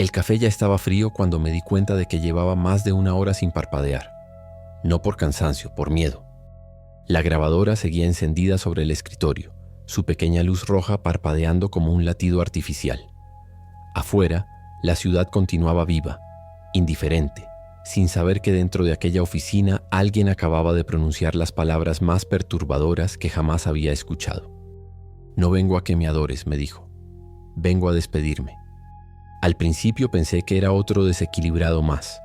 El café ya estaba frío cuando me di cuenta de que llevaba más de 1 hora sin parpadear. No por cansancio, por miedo. La grabadora seguía encendida sobre el escritorio, su pequeña luz roja parpadeando como un latido artificial. Afuera, la ciudad continuaba viva, indiferente, sin saber que dentro de aquella oficina alguien acababa de pronunciar las palabras más perturbadoras que jamás había escuchado. «No vengo a que me adores», me dijo. «Vengo a despedirme». Al principio pensé que era otro desequilibrado más.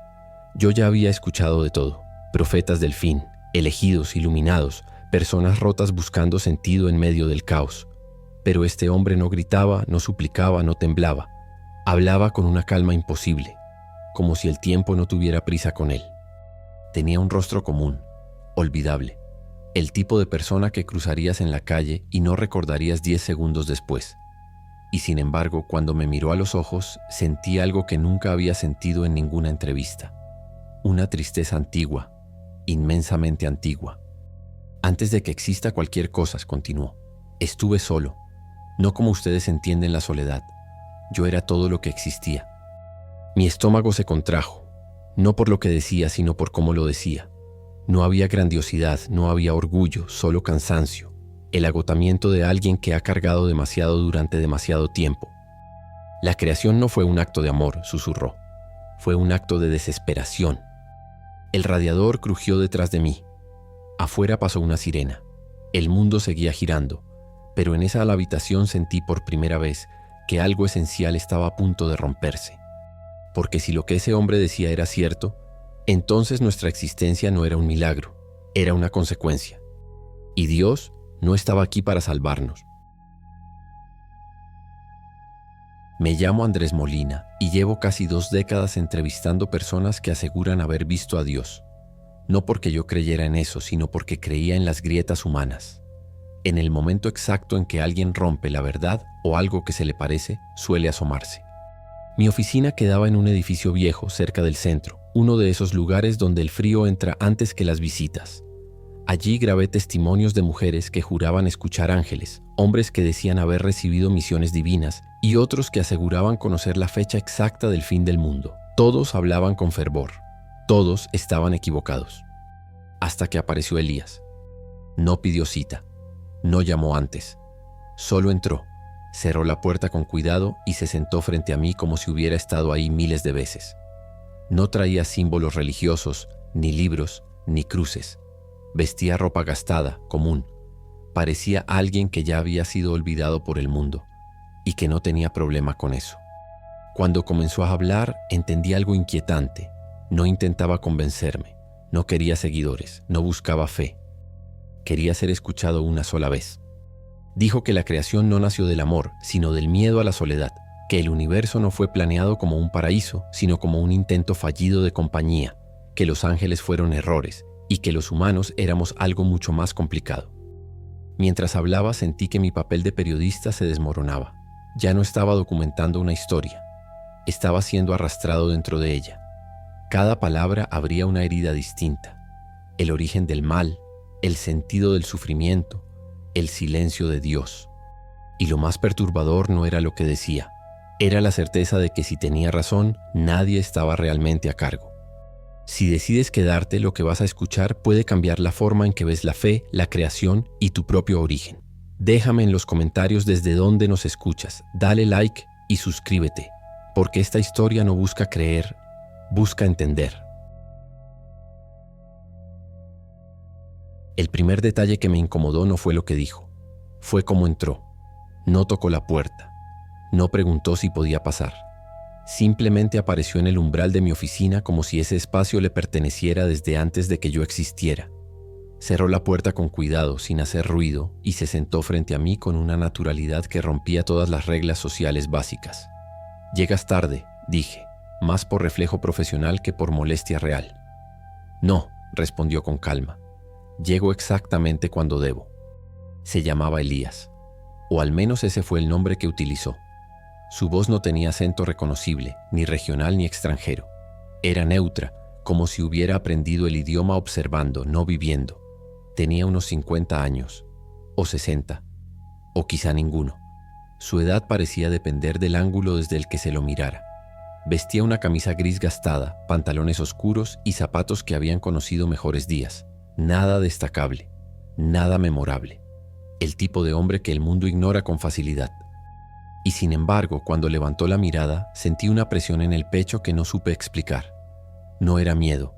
Yo ya había escuchado de todo: profetas del fin, elegidos, iluminados, personas rotas buscando sentido en medio del caos. Pero este hombre no gritaba, no suplicaba, no temblaba. Hablaba con una calma imposible, como si el tiempo no tuviera prisa con él. Tenía un rostro común, olvidable, el tipo de persona que cruzarías en la calle y no recordarías 10 segundos después. Y sin embargo, cuando me miró a los ojos, sentí algo que nunca había sentido en ninguna entrevista. Una tristeza antigua, inmensamente antigua. «Antes de que exista cualquier cosa», continuó, «estuve solo, no como ustedes entienden la soledad. Yo era todo lo que existía». Mi estómago se contrajo, no por lo que decía, sino por cómo lo decía. No había grandiosidad, no había orgullo, solo cansancio, el agotamiento de alguien que ha cargado demasiado durante demasiado tiempo. «La creación no fue un acto de amor», susurró, «fue un acto de desesperación». El radiador crujió detrás de mí. Afuera pasó una sirena. El mundo seguía girando, pero en esa habitación sentí por primera vez que algo esencial estaba a punto de romperse. Porque si lo que ese hombre decía era cierto, entonces nuestra existencia no era un milagro, era una consecuencia. Y Dios no estaba aquí para salvarnos. Me llamo Andrés Molina y llevo casi 2 décadas entrevistando personas que aseguran haber visto a Dios. No porque yo creyera en eso, sino porque creía en las grietas humanas. En el momento exacto en que alguien rompe la verdad o algo que se le parece, suele asomarse. Mi oficina quedaba en un edificio viejo cerca del centro, uno de esos lugares donde el frío entra antes que las visitas. Allí grabé testimonios de mujeres que juraban escuchar ángeles, hombres que decían haber recibido misiones divinas y otros que aseguraban conocer la fecha exacta del fin del mundo. Todos hablaban con fervor. Todos estaban equivocados. Hasta que apareció Elías. No pidió cita. No llamó antes. Solo entró, cerró la puerta con cuidado y se sentó frente a mí como si hubiera estado ahí miles de veces. No traía símbolos religiosos, ni libros, ni cruces. Vestía ropa gastada, común. Parecía alguien que ya había sido olvidado por el mundo y que no tenía problema con eso. Cuando comenzó a hablar, entendí algo inquietante. No intentaba convencerme, no quería seguidores, no buscaba fe. Quería ser escuchado una sola vez. Dijo que la creación no nació del amor, sino del miedo a la soledad, que el universo no fue planeado como un paraíso, sino como un intento fallido de compañía, que los ángeles fueron errores y que los humanos éramos algo mucho más complicado. Mientras hablaba sentí que mi papel de periodista se desmoronaba. Ya no estaba documentando una historia, estaba siendo arrastrado dentro de ella. Cada palabra abría una herida distinta, el origen del mal, el sentido del sufrimiento, el silencio de Dios. Y lo más perturbador no era lo que decía, era la certeza de que si tenía razón, nadie estaba realmente a cargo. Si decides quedarte, lo que vas a escuchar puede cambiar la forma en que ves la fe, la creación y tu propio origen. Déjame en los comentarios desde dónde nos escuchas, dale like y suscríbete, porque esta historia no busca creer, busca entender. El primer detalle que me incomodó no fue lo que dijo, fue cómo entró. No tocó la puerta, no preguntó si podía pasar. Simplemente apareció en el umbral de mi oficina como si ese espacio le perteneciera desde antes de que yo existiera. Cerró la puerta con cuidado, sin hacer ruido, y se sentó frente a mí con una naturalidad que rompía todas las reglas sociales básicas. «Llegas tarde», dije, más por reflejo profesional que por molestia real. «No», respondió con calma, «llego exactamente cuando debo». Se llamaba Elías, o al menos ese fue el nombre que utilizó. Su voz no tenía acento reconocible, ni regional ni extranjero. Era neutra, como si hubiera aprendido el idioma observando, no viviendo. Tenía unos 50 años, o 60, o quizá ninguno. Su edad parecía depender del ángulo desde el que se lo mirara. Vestía una camisa gris gastada, pantalones oscuros y zapatos que habían conocido mejores días. Nada destacable, nada memorable. El tipo de hombre que el mundo ignora con facilidad. Y sin embargo, cuando levantó la mirada, sentí una presión en el pecho que no supe explicar. No era miedo,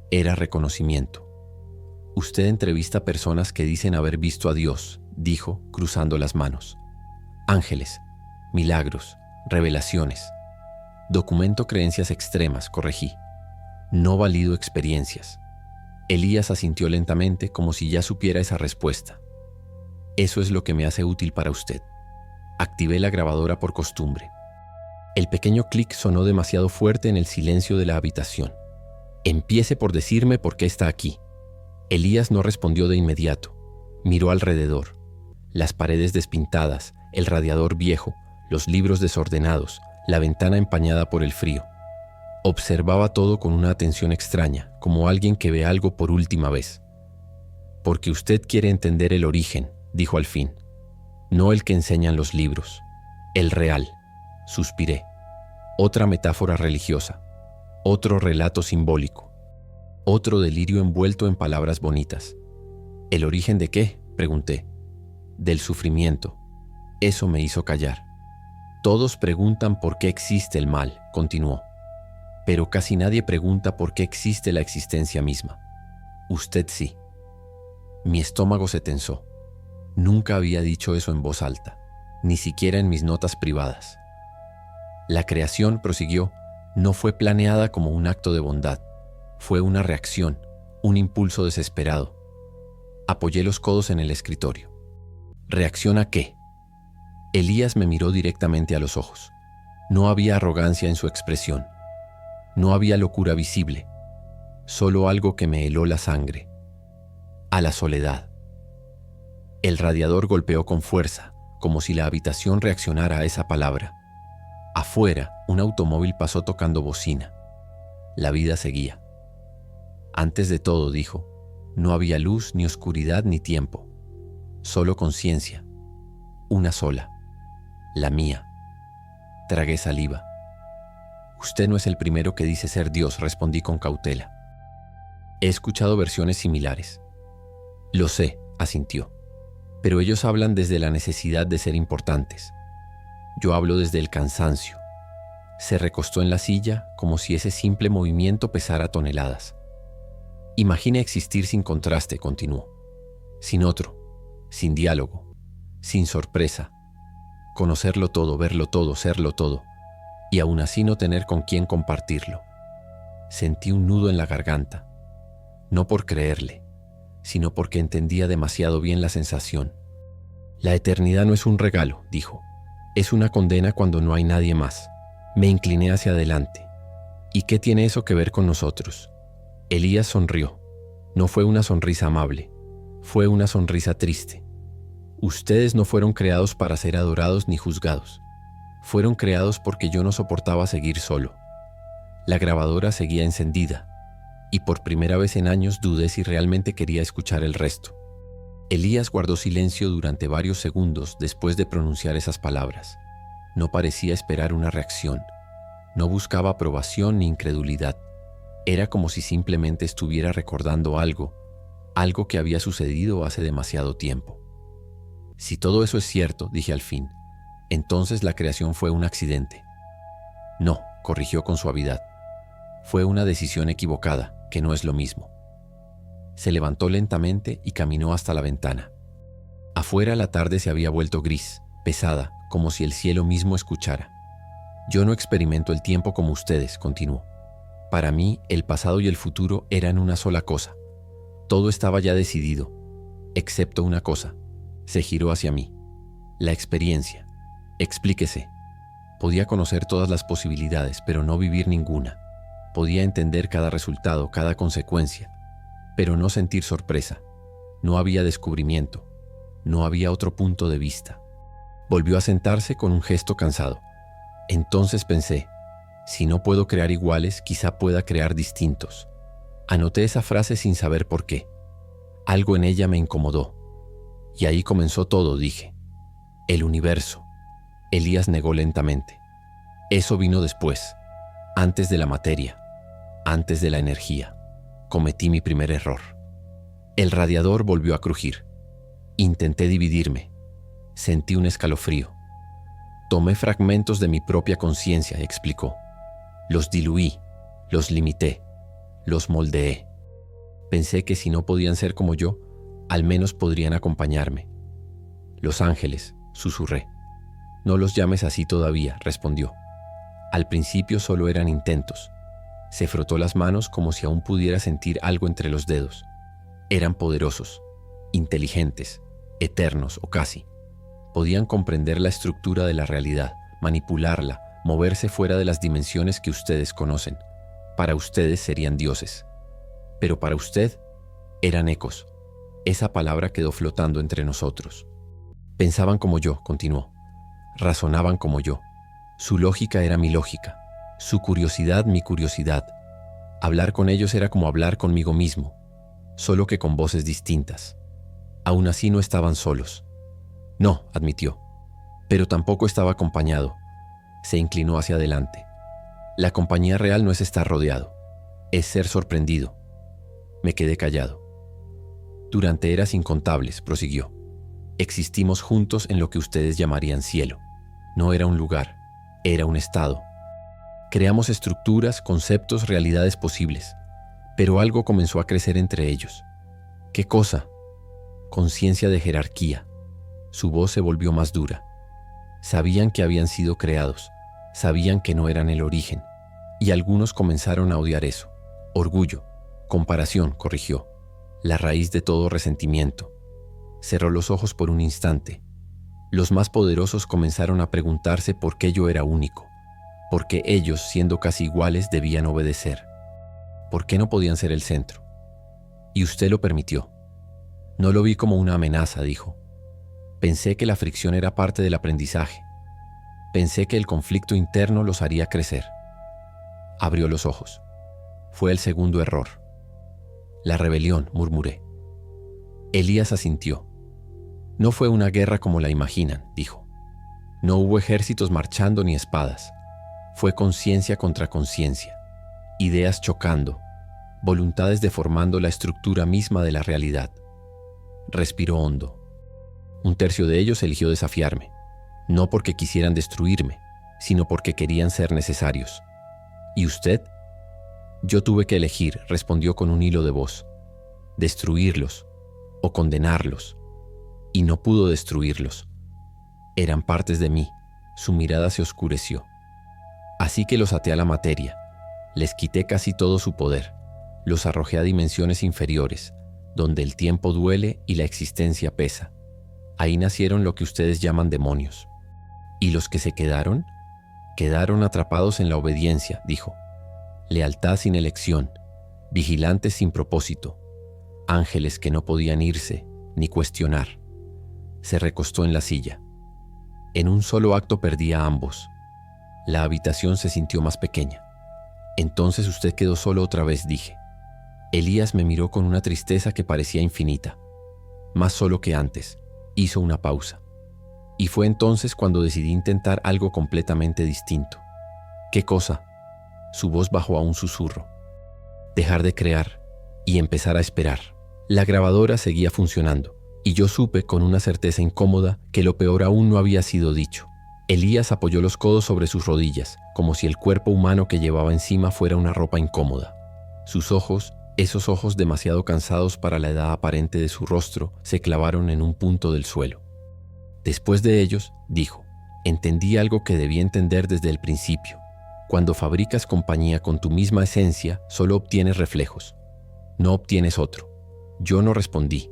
era reconocimiento. Usted entrevista a personas que dicen haber visto a Dios, dijo, cruzando las manos. Ángeles, milagros, revelaciones. Documento creencias extremas, corregí. No valido experiencias. Elías asintió lentamente como si ya supiera esa respuesta. Eso es lo que me hace útil para usted. Activé la grabadora por costumbre. El pequeño clic sonó demasiado fuerte en el silencio de la habitación. Empiece por decirme por qué está aquí. Elías no respondió de inmediato. Miró alrededor. Las paredes despintadas, el radiador viejo, los libros desordenados, la ventana empañada por el frío. Observaba todo con una atención extraña, como alguien que ve algo por última vez. Porque usted quiere entender el origen, dijo al fin. No el que enseñan los libros, el real, suspiré. Otra metáfora religiosa, otro relato simbólico, otro delirio envuelto en palabras bonitas. ¿El origen de qué?, pregunté. Del sufrimiento. Eso me hizo callar. Todos preguntan por qué existe el mal, continuó. Pero casi nadie pregunta por qué existe la existencia misma. Usted sí. Mi estómago se tensó. Nunca había dicho eso en voz alta, ni siquiera en mis notas privadas. La creación, prosiguió, no fue planeada como un acto de bondad. Fue una reacción, un impulso desesperado. Apoyé los codos en el escritorio. ¿Reacción a qué? Elías me miró directamente a los ojos. No había arrogancia en su expresión. No había locura visible. Solo algo que me heló la sangre. A la soledad. El radiador golpeó con fuerza, como si la habitación reaccionara a esa palabra. Afuera, un automóvil pasó tocando bocina. La vida seguía. Antes de todo, dijo, no había luz, ni oscuridad, ni tiempo. Solo conciencia. Una sola. La mía. Tragué saliva. Usted no es el primero que dice ser Dios, respondí con cautela. He escuchado versiones similares. Lo sé, asintió. Pero ellos hablan desde la necesidad de ser importantes. Yo hablo desde el cansancio. Se recostó en la silla como si ese simple movimiento pesara toneladas. Imagine existir sin contraste, continuó. Sin otro, sin diálogo, sin sorpresa. Conocerlo todo, verlo todo, serlo todo. Y aún así no tener con quién compartirlo. Sentí un nudo en la garganta. No por creerle, sino porque entendía demasiado bien la sensación. La eternidad no es un regalo, dijo. Es una condena cuando no hay nadie más. Me incliné hacia adelante. ¿Y qué tiene eso que ver con nosotros? Elías sonrió. No fue una sonrisa amable. Fue una sonrisa triste. Ustedes no fueron creados para ser adorados ni juzgados. Fueron creados porque yo no soportaba seguir solo. La grabadora seguía encendida. Y por primera vez en años dudé si realmente quería escuchar el resto. Elías guardó silencio durante varios segundos después de pronunciar esas palabras. No parecía esperar una reacción. No buscaba aprobación ni incredulidad. Era como si simplemente estuviera recordando algo que había sucedido hace demasiado tiempo. Si todo eso es cierto, dije al fin, entonces la creación fue un accidente. No, corrigió con suavidad. Fue una decisión equivocada, que no es lo mismo. Se levantó lentamente y caminó hasta la ventana. Afuera la tarde se había vuelto gris, pesada, como si el cielo mismo escuchara. Yo no experimento el tiempo como ustedes, continuó. Para mí, el pasado y el futuro eran una sola cosa. Todo estaba ya decidido, excepto una cosa. Se giró hacia mí. La experiencia. Explíquese. Podía conocer todas las posibilidades, pero no vivir ninguna. Podía entender cada resultado, cada consecuencia, pero no sentir sorpresa. No había descubrimiento. No había otro punto de vista. Volvió a sentarse con un gesto cansado. Entonces pensé, si no puedo crear iguales, quizá pueda crear distintos. Anoté esa frase sin saber por qué. Algo en ella me incomodó. Y ahí comenzó todo, dije. El universo. Elías negó lentamente. Eso vino después. Antes de la materia, antes de la energía, cometí mi primer error. El radiador volvió a crujir. Intenté dividirme. Sentí un escalofrío. Tomé fragmentos de mi propia conciencia, explicó. Los diluí, los limité, los moldeé. Pensé que si no podían ser como yo, al menos podrían acompañarme. Los ángeles, susurré. No los llames así todavía, respondió. Al principio solo eran intentos. Se frotó las manos como si aún pudiera sentir algo entre los dedos. Eran poderosos, inteligentes, eternos o casi. Podían comprender la estructura de la realidad, manipularla, moverse fuera de las dimensiones que ustedes conocen. Para ustedes serían dioses. Pero para usted eran ecos. Esa palabra quedó flotando entre nosotros. Pensaban como yo, continuó. Razonaban como yo. Su lógica era mi lógica. Su curiosidad mi curiosidad. Hablar con ellos era como hablar conmigo mismo, solo que con voces distintas. Aún así no estaban solos. No, admitió. Pero tampoco estaba acompañado. Se inclinó hacia adelante. La compañía real no es estar rodeado, es ser sorprendido. Me quedé callado. Durante eras incontables, prosiguió, existimos juntos en lo que ustedes llamarían cielo. No era un lugar, era un estado. Creamos estructuras, conceptos, realidades posibles, pero algo comenzó a crecer entre ellos. ¿Qué cosa? Conciencia de jerarquía. Su voz se volvió más dura. Sabían que habían sido creados, sabían que no eran el origen, y algunos comenzaron a odiar eso. Orgullo, comparación, corrigió, la raíz de todo resentimiento. Cerró los ojos por un instante. Los más poderosos comenzaron a preguntarse por qué yo era único, por qué ellos, siendo casi iguales, debían obedecer, por qué no podían ser el centro. Y usted lo permitió. No lo vi como una amenaza, dijo. Pensé que la fricción era parte del aprendizaje. Pensé que el conflicto interno los haría crecer. Abrió los ojos. Fue el segundo error. La rebelión, murmuré. Elías asintió. No fue una guerra como la imaginan, dijo. No hubo ejércitos marchando ni espadas. Fue conciencia contra conciencia, ideas chocando, voluntades deformando la estructura misma de la realidad. Respiró hondo. Un tercio de ellos eligió desafiarme, no porque quisieran destruirme, sino porque querían ser necesarios. ¿Y usted? Yo tuve que elegir, respondió con un hilo de voz. Destruirlos o condenarlos. Y no pudo destruirlos. Eran partes de mí. Su mirada se oscureció. Así que los até a la materia. Les quité casi todo su poder. Los arrojé a dimensiones inferiores, donde el tiempo duele y la existencia pesa. Ahí nacieron lo que ustedes llaman demonios. ¿Y los que se quedaron? Quedaron atrapados en la obediencia, dijo. Lealtad sin elección, vigilantes sin propósito, ángeles que no podían irse ni cuestionar. Se recostó en la silla. En un solo acto perdí a ambos. La habitación se sintió más pequeña. Entonces usted quedó solo otra vez, dije. Elías me miró con una tristeza que parecía infinita. Más solo que antes. Hizo una pausa. Y fue entonces cuando decidí intentar algo completamente distinto. ¿Qué cosa? Su voz bajó a un susurro. Dejar de crear y empezar a esperar. La grabadora seguía funcionando, y yo supe con una certeza incómoda que lo peor aún no había sido dicho. Elías apoyó los codos sobre sus rodillas, como si el cuerpo humano que llevaba encima fuera una ropa incómoda. Sus ojos, esos ojos demasiado cansados para la edad aparente de su rostro, se clavaron en un punto del suelo. Después de ellos, dijo, entendí algo que debí entender desde el principio. Cuando fabricas compañía con tu misma esencia, solo obtienes reflejos. No obtienes otro. Yo no respondí.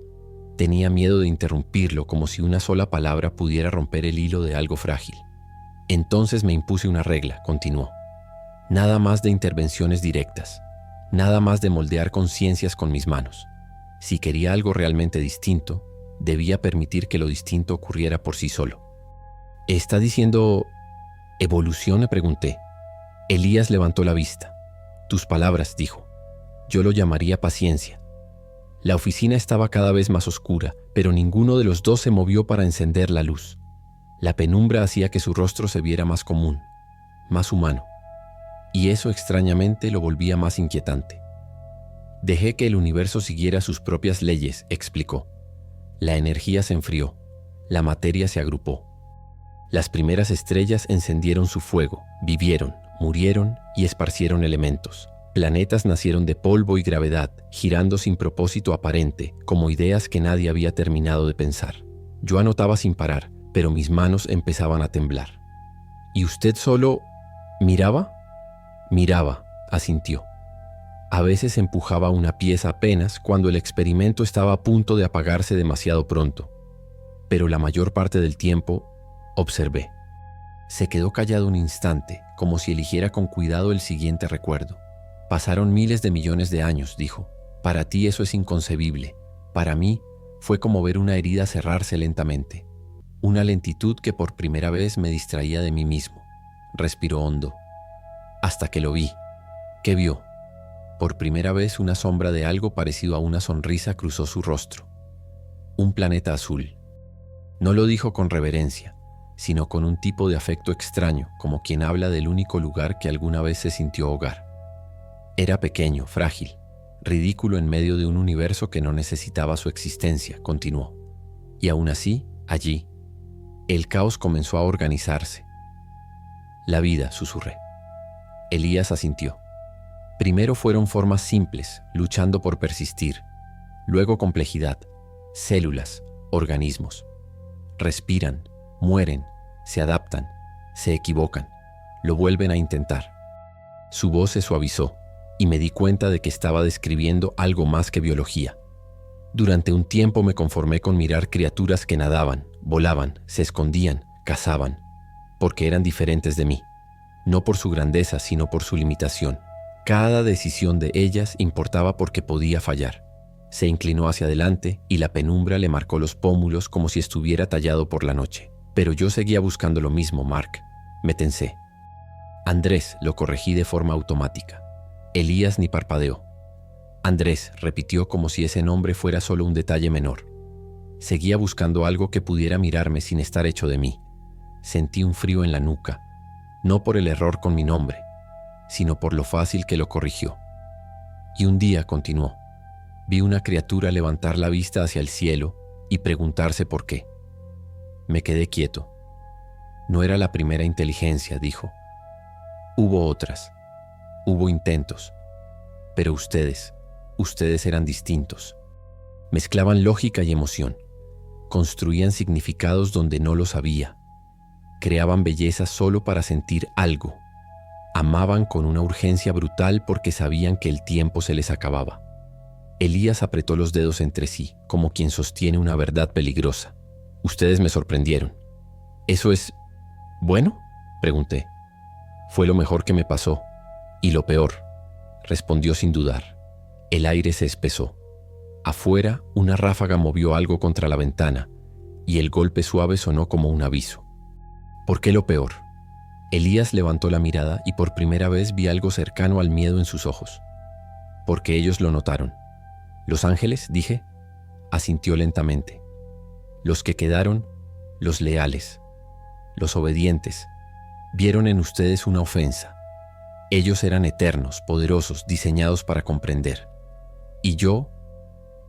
Tenía miedo de interrumpirlo, como si una sola palabra pudiera romper el hilo de algo frágil. Entonces me impuse una regla, continuó. Nada más de intervenciones directas. Nada más de moldear conciencias con mis manos. Si quería algo realmente distinto, debía permitir que lo distinto ocurriera por sí solo. ¿Está diciendo evolución?, le pregunté. Elías levantó la vista. Tus palabras, dijo. Yo lo llamaría paciencia. La oficina estaba cada vez más oscura, pero ninguno de los dos se movió para encender la luz. La penumbra hacía que su rostro se viera más común, más humano. y eso extrañamente lo volvía más inquietante. Dejé que el universo siguiera sus propias leyes, explicó. La energía se enfrió, la materia se agrupó. Las primeras estrellas encendieron su fuego, vivieron, murieron y esparcieron elementos. Planetas nacieron de polvo y gravedad, girando sin propósito aparente, como ideas que nadie había terminado de pensar. Yo anotaba sin parar, pero mis manos empezaban a temblar. ¿Y usted solo miraba? Miraba, asintió. A veces empujaba una pieza apenas cuando el experimento estaba a punto de apagarse demasiado pronto. Pero la mayor parte del tiempo, observé. Se quedó callado un instante, como si eligiera con cuidado el siguiente recuerdo. Pasaron miles de millones de años, dijo. Para ti eso es inconcebible. Para mí fue como ver una herida cerrarse lentamente. Una lentitud que por primera vez me distraía de mí mismo. Respiró hondo. Hasta que lo vi. ¿Qué vio? Por primera vez una sombra de algo parecido a una sonrisa cruzó su rostro. Un planeta azul. No lo dijo con reverencia, sino con un tipo de afecto extraño, como quien habla del único lugar que alguna vez se sintió hogar. Era pequeño, frágil, ridículo en medio de un universo que no necesitaba su existencia, continuó. Y aún así, allí, el caos comenzó a organizarse. La vida, susurré. Elías asintió. Primero fueron formas simples, luchando por persistir. Luego complejidad, células, organismos. Respiran, mueren, se adaptan, se equivocan, lo vuelven a intentar. Su voz se suavizó y me di cuenta de que estaba describiendo algo más que biología. Durante un tiempo me conformé con mirar criaturas que nadaban, volaban, se escondían, cazaban, porque eran diferentes de mí, no por su grandeza, sino por su limitación. Cada decisión de ellas importaba porque podía fallar. Se inclinó hacia adelante y la penumbra le marcó los pómulos como si estuviera tallado por la noche. Pero yo seguía buscando lo mismo, Mark. Me tensé. Andrés, lo corregí de forma automática. Elías ni parpadeó. Andrés, repitió como si ese nombre fuera solo un detalle menor. Seguía buscando algo que pudiera mirarme sin estar hecho de mí. Sentí un frío en la nuca, no por el error con mi nombre, sino por lo fácil que lo corrigió. Y un día, continuó, vi una criatura levantar la vista hacia el cielo y preguntarse por qué. Me quedé quieto. No era la primera inteligencia, dijo. Hubo otras. Hubo intentos. Pero ustedes eran distintos. Mezclaban lógica y emoción. Construían significados donde no los había. Creaban belleza solo para sentir algo. Amaban con una urgencia brutal porque sabían que el tiempo se les acababa. Elías apretó los dedos entre sí, como quien sostiene una verdad peligrosa. Ustedes me sorprendieron. ¿Eso es bueno?, pregunté. Fue lo mejor que me pasó. Y lo peor, respondió sin dudar. El aire se espesó. Afuera, una ráfaga movió algo contra la ventana, y el golpe suave sonó como un aviso. ¿Por qué lo peor? Elías levantó la mirada y por primera vez vi algo cercano al miedo en sus ojos. Porque ellos lo notaron. ¿Los ángeles?, dije. Asintió lentamente. Los que quedaron, los leales, los obedientes, vieron en ustedes una ofensa. Ellos eran eternos, poderosos, diseñados para comprender. Y yo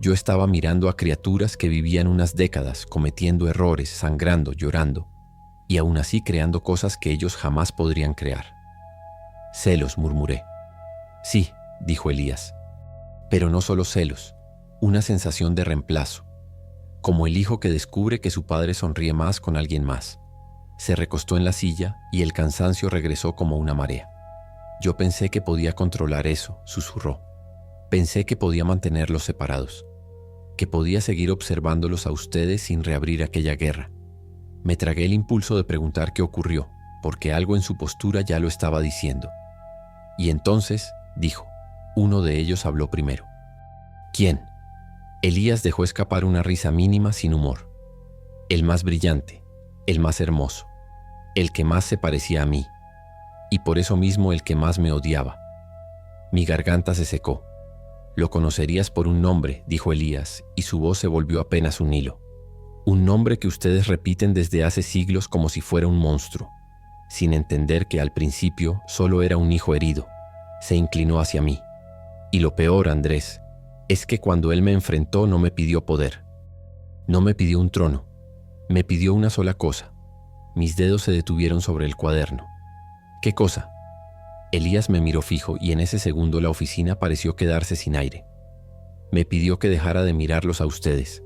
estaba mirando a criaturas que vivían unas décadas cometiendo errores, sangrando, llorando, y aún así creando cosas que ellos jamás podrían crear. Celos, murmuré. Sí, dijo Elías. Pero no solo celos, una sensación de reemplazo, como el hijo que descubre que su padre sonríe más con alguien más. Se recostó en la silla y el cansancio regresó como una marea. Yo pensé que podía controlar eso, susurró. Pensé que podía mantenerlos separados, que podía seguir observándolos a ustedes sin reabrir aquella guerra. Me tragué el impulso de preguntar qué ocurrió, porque algo en su postura ya lo estaba diciendo. Y entonces, dijo, uno de ellos habló primero. ¿Quién? Elías dejó escapar una risa mínima sin humor. El más brillante, el más hermoso, el que más se parecía a mí, y por eso mismo el que más me odiaba. Mi garganta se secó. Lo conocerías por un nombre, dijo Elías, y su voz se volvió apenas un hilo. Un nombre que ustedes repiten desde hace siglos como si fuera un monstruo. sin entender que al principio solo era un hijo herido. Se inclinó hacia mí. Y lo peor, Andrés, es que cuando él me enfrentó no me pidió poder. No me pidió un trono. Me pidió una sola cosa. Mis dedos se detuvieron sobre el cuaderno. ¿Qué cosa? Elías me miró fijo y en ese segundo la oficina pareció quedarse sin aire. Me pidió que dejara de mirarlos a ustedes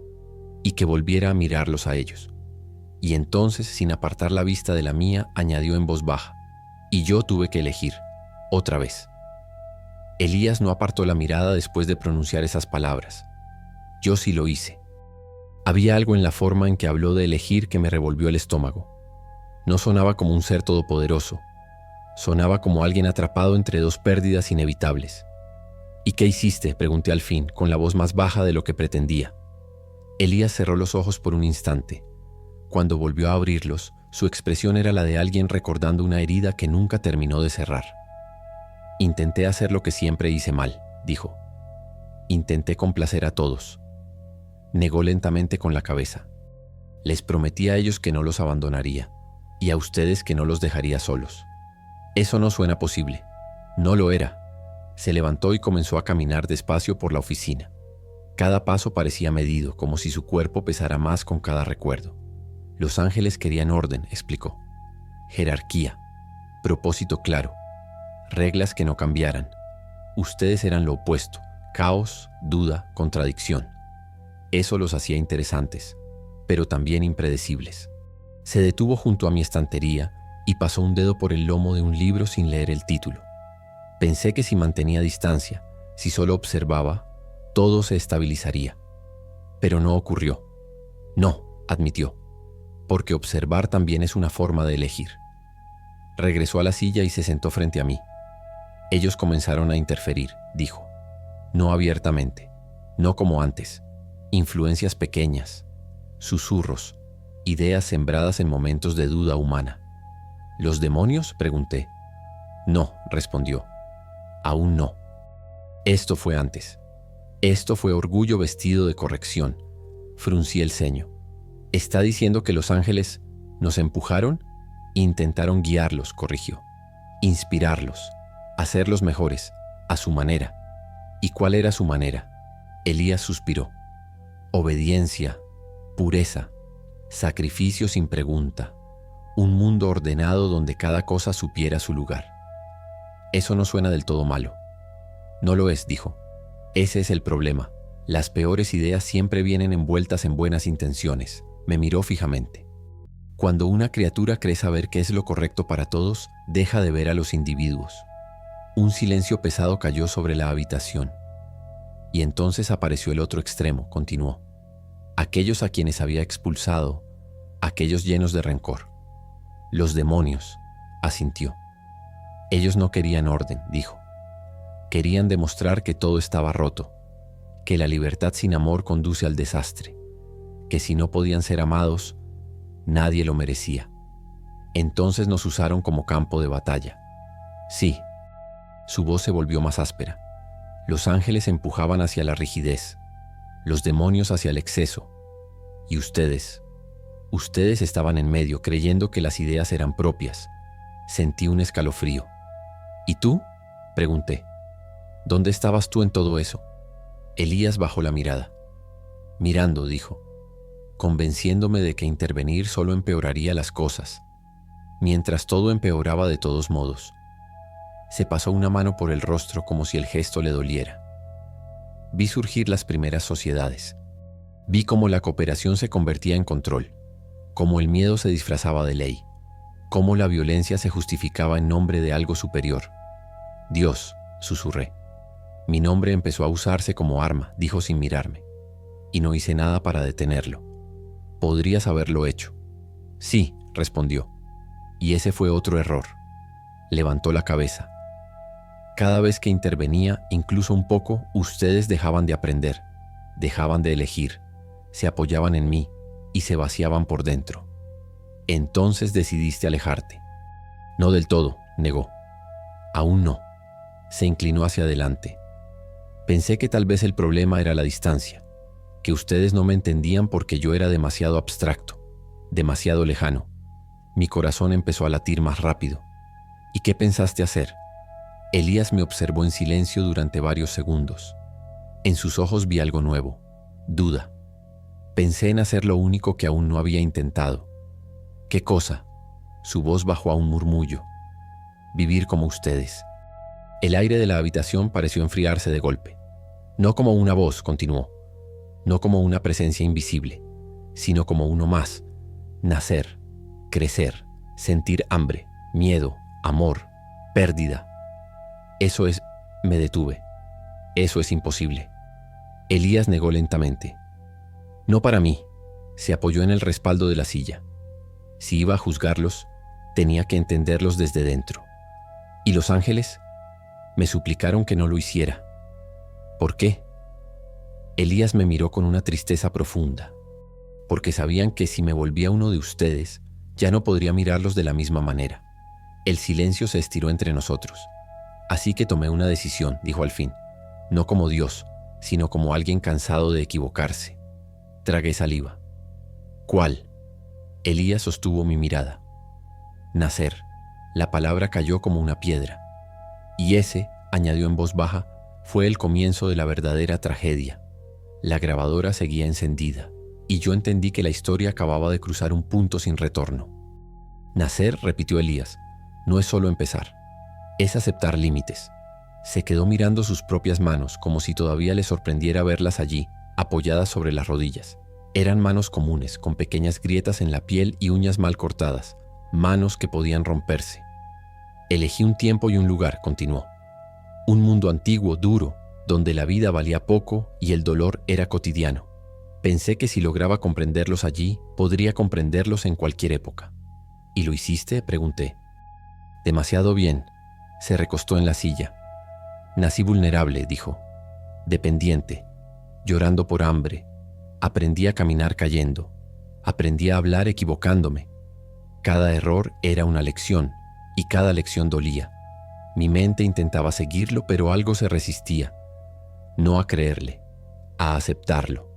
y que volviera a mirarlos a ellos. Y entonces, sin apartar la vista de la mía, añadió en voz baja, y yo tuve que elegir, otra vez. Elías no apartó la mirada después de pronunciar esas palabras. Yo sí lo hice. Había algo en la forma en que habló de elegir que me revolvió el estómago. No sonaba como un ser todopoderoso. Sonaba como alguien atrapado entre dos pérdidas inevitables. ¿Y qué hiciste?, pregunté al fin, con la voz más baja de lo que pretendía. Elías cerró los ojos por un instante. Cuando volvió a abrirlos, su expresión era la de alguien recordando una herida que nunca terminó de cerrar. Intenté hacer lo que siempre hice mal, dijo. Intenté complacer a todos. Negó lentamente con la cabeza. Les prometí a ellos que no los abandonaría, y a ustedes que no los dejaría solos. Eso no suena posible. No lo era. Se levantó y comenzó a caminar despacio por la oficina. Cada paso parecía medido, como si su cuerpo pesara más con cada recuerdo. Los ángeles querían orden, explicó. Jerarquía, propósito claro, reglas que no cambiaran. Ustedes eran lo opuesto, caos, duda, contradicción. Eso los hacía interesantes, pero también impredecibles. Se detuvo junto a mi estantería y pasó un dedo por el lomo de un libro sin leer el título. Pensé que si mantenía distancia, si solo observaba, todo se estabilizaría. Pero no ocurrió. No, admitió, porque observar también es una forma de elegir. Regresó a la silla y se sentó frente a mí. Ellos comenzaron a interferir, dijo. No abiertamente, no como antes. Influencias pequeñas, susurros, ideas sembradas en momentos de duda humana. ¿Los demonios?, pregunté. No, respondió. Aún no. Esto fue antes. Esto fue orgullo vestido de corrección. Fruncí el ceño. ¿Está diciendo que los ángeles nos empujaron? Intentaron guiarlos, corrigió. Inspirarlos, hacerlos mejores, a su manera. ¿Y cuál era su manera? Elías suspiró. Obediencia, pureza, sacrificio sin pregunta, un mundo ordenado donde cada cosa supiera su lugar. Eso no suena del todo malo. No lo es, dijo. Ese es el problema. Las peores ideas siempre vienen envueltas en buenas intenciones. Me miró fijamente. Cuando una criatura cree saber qué es lo correcto para todos, deja de ver a los individuos. Un silencio pesado cayó sobre la habitación. Y entonces apareció el otro extremo, continuó. Aquellos a quienes había expulsado, aquellos llenos de rencor. Los demonios, asintió. Ellos no querían orden, dijo. Querían demostrar que todo estaba roto, que la libertad sin amor conduce al desastre, que si no podían ser amados, nadie lo merecía. Entonces nos usaron como campo de batalla. Sí. Su voz se volvió más áspera. Los ángeles empujaban hacia la rigidez, los demonios hacia el exceso. Y ustedes estaban en medio, creyendo que las ideas eran propias. Sentí un escalofrío. ¿Y tú?, pregunté. ¿Dónde estabas tú en todo eso? Elías bajó la mirada. Mirando, dijo, convenciéndome de que intervenir solo empeoraría las cosas, mientras todo empeoraba de todos modos. Se pasó una mano por el rostro como si el gesto le doliera. Vi surgir las primeras sociedades. Vi cómo la cooperación se convertía en control, cómo el miedo se disfrazaba de ley, cómo la violencia se justificaba en nombre de algo superior. Dios, susurré. Mi nombre empezó a usarse como arma, dijo sin mirarme, y no hice nada para detenerlo. Podrías haberlo hecho. Sí, respondió. Y ese fue otro error. Levantó la cabeza. Cada vez que intervenía, incluso un poco, ustedes dejaban de aprender, dejaban de elegir, se apoyaban en mí y se vaciaban por dentro. Entonces decidiste alejarte. No del todo, negó. Aún no. Se inclinó hacia adelante. Pensé que tal vez el problema era la distancia, que ustedes no me entendían porque yo era demasiado abstracto, demasiado lejano. Mi corazón empezó a latir más rápido. ¿Y qué pensaste hacer? Elías me observó en silencio durante varios segundos. En sus ojos vi algo nuevo, duda. Pensé en hacer lo único que aún no había intentado. ¿Qué cosa? Su voz bajó a un murmullo. Vivir como ustedes. El aire de la habitación pareció enfriarse de golpe. No como una voz, continuó. No como una presencia invisible, sino como uno más. Nacer, crecer, sentir hambre, miedo, amor, pérdida. Eso es, me detuve. Eso es imposible. Elías negó lentamente. No para mí. Se apoyó en el respaldo de la silla. Si iba a juzgarlos, tenía que entenderlos desde dentro. ¿Y los ángeles? Me suplicaron que no lo hiciera. ¿Por qué? Elías me miró con una tristeza profunda, porque sabían que si me volvía uno de ustedes, ya no podría mirarlos de la misma manera. El silencio se estiró entre nosotros. Así que tomé una decisión, dijo al fin, no como Dios, sino como alguien cansado de equivocarse. Tragué saliva. ¿Cuál? Elías sostuvo mi mirada. Nacer. La palabra cayó como una piedra. Y ese, añadió en voz baja, fue el comienzo de la verdadera tragedia. La grabadora seguía encendida, y yo entendí que la historia acababa de cruzar un punto sin retorno. Nacer, repitió Elías, no es solo empezar, es aceptar límites. Se quedó mirando sus propias manos como si todavía le sorprendiera verlas allí, apoyadas sobre las rodillas. Eran manos comunes, con pequeñas grietas en la piel y uñas mal cortadas, manos que podían romperse. Elegí un tiempo y un lugar, continuó. Un mundo antiguo, duro, donde la vida valía poco y el dolor era cotidiano. Pensé que si lograba comprenderlos allí, podría comprenderlos en cualquier época. ¿Y lo hiciste?, pregunté. Demasiado bien. Se recostó en la silla. Nací vulnerable, dijo. Dependiente. Llorando por hambre. Aprendí a caminar cayendo. Aprendí a hablar equivocándome. Cada error era una lección, y cada lección dolía. Mi mente intentaba seguirlo, pero algo se resistía. No a creerle, a aceptarlo.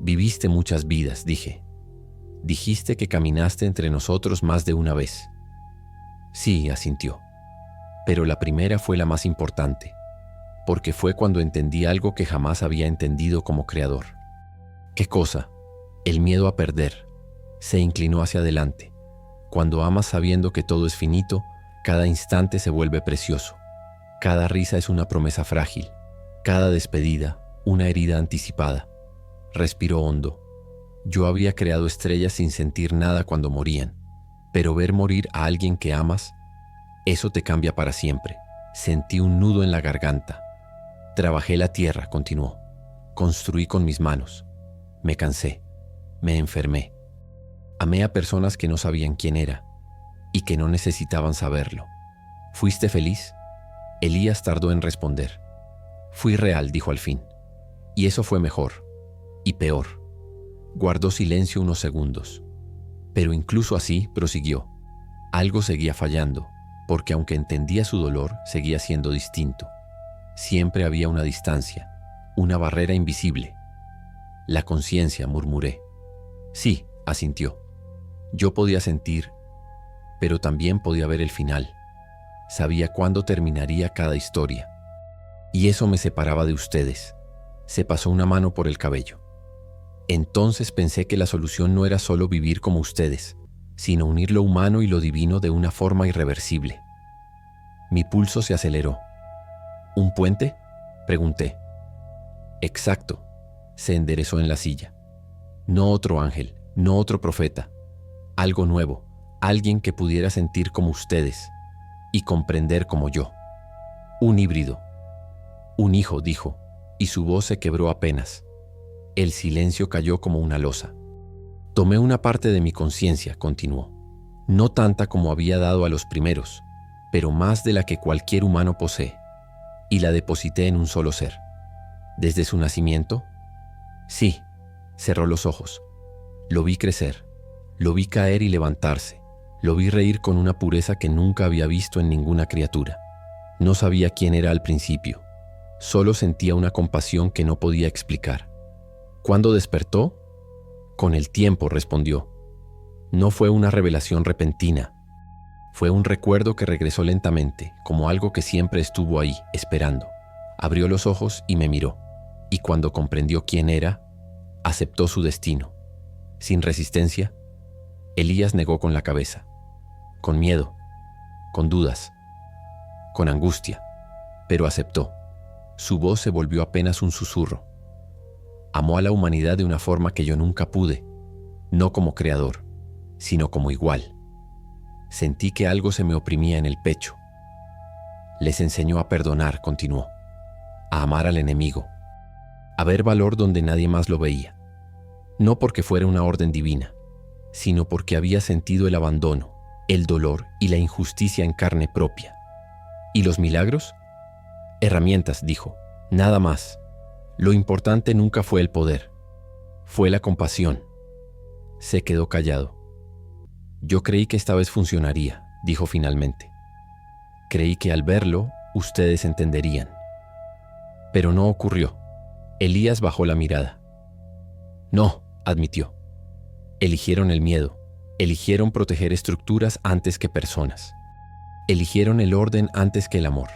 Viviste muchas vidas, dije. Dijiste que caminaste entre nosotros más de una vez. Sí, asintió. Pero la primera fue la más importante, porque fue cuando entendí algo que jamás había entendido como creador. ¿Qué cosa? El miedo a perder. Se inclinó hacia adelante. Cuando amas sabiendo que todo es finito, cada instante se vuelve precioso. Cada risa es una promesa frágil. Cada despedida, una herida anticipada. Respiró hondo. Yo había creado estrellas sin sentir nada cuando morían. Pero ver morir a alguien que amas, eso te cambia para siempre. Sentí un nudo en la garganta. Trabajé la tierra, continuó. Construí con mis manos. Me cansé. Me enfermé. Amé a personas que no sabían quién era y que no necesitaban saberlo. ¿Fuiste feliz? Elías tardó en responder. Fui real, dijo al fin. Y eso fue mejor. Y peor. Guardó silencio unos segundos. Pero incluso así, prosiguió. Algo seguía fallando, porque aunque entendía su dolor, seguía siendo distinto. Siempre había una distancia, una barrera invisible. La conciencia, murmuré. Sí, asintió. Yo podía sentir, pero también podía ver el final. Sabía cuándo terminaría cada historia. Y eso me separaba de ustedes. Se pasó una mano por el cabello. Entonces pensé que la solución no era solo vivir como ustedes, sino unir lo humano y lo divino de una forma irreversible. Mi pulso se aceleró. ¿Un puente?, pregunté. Exacto. Se enderezó en la silla. No otro ángel, no otro profeta. Algo nuevo, alguien que pudiera sentir como ustedes y comprender como yo. Un híbrido. Un hijo, dijo, y su voz se quebró apenas. El silencio cayó como una losa. Tomé una parte de mi conciencia, continuó. No tanta como había dado a los primeros, pero más de la que cualquier humano posee, y la deposité en un solo ser. ¿Desde su nacimiento? Sí. Cerró los ojos. Lo vi crecer. Lo vi caer y levantarse. Lo vi reír con una pureza que nunca había visto en ninguna criatura. No sabía quién era al principio. Solo sentía una compasión que no podía explicar. ¿Cuándo despertó? Con el tiempo, respondió. No fue una revelación repentina. Fue un recuerdo que regresó lentamente, como algo que siempre estuvo ahí, esperando. Abrió los ojos y me miró, y cuando comprendió quién era, aceptó su destino. Sin resistencia, Elías negó con la cabeza, con miedo, con dudas, con angustia, pero aceptó. Su voz se volvió apenas un susurro. Amó a la humanidad de una forma que yo nunca pude, no como creador, sino como igual. Sentí que algo se me oprimía en el pecho. Les enseñó a perdonar, continuó, a amar al enemigo, a ver valor donde nadie más lo veía. No porque fuera una orden divina, sino porque había sentido el abandono, el dolor y la injusticia en carne propia. ¿Y los milagros? Herramientas, dijo, nada más. Lo importante nunca fue el poder, fue la compasión. Se quedó callado. Yo creí que esta vez funcionaría, dijo finalmente. Creí que al verlo, ustedes entenderían. Pero no ocurrió. Elías bajó la mirada. No, admitió. Eligieron el miedo, eligieron proteger estructuras antes que personas. Eligieron el orden antes que el amor.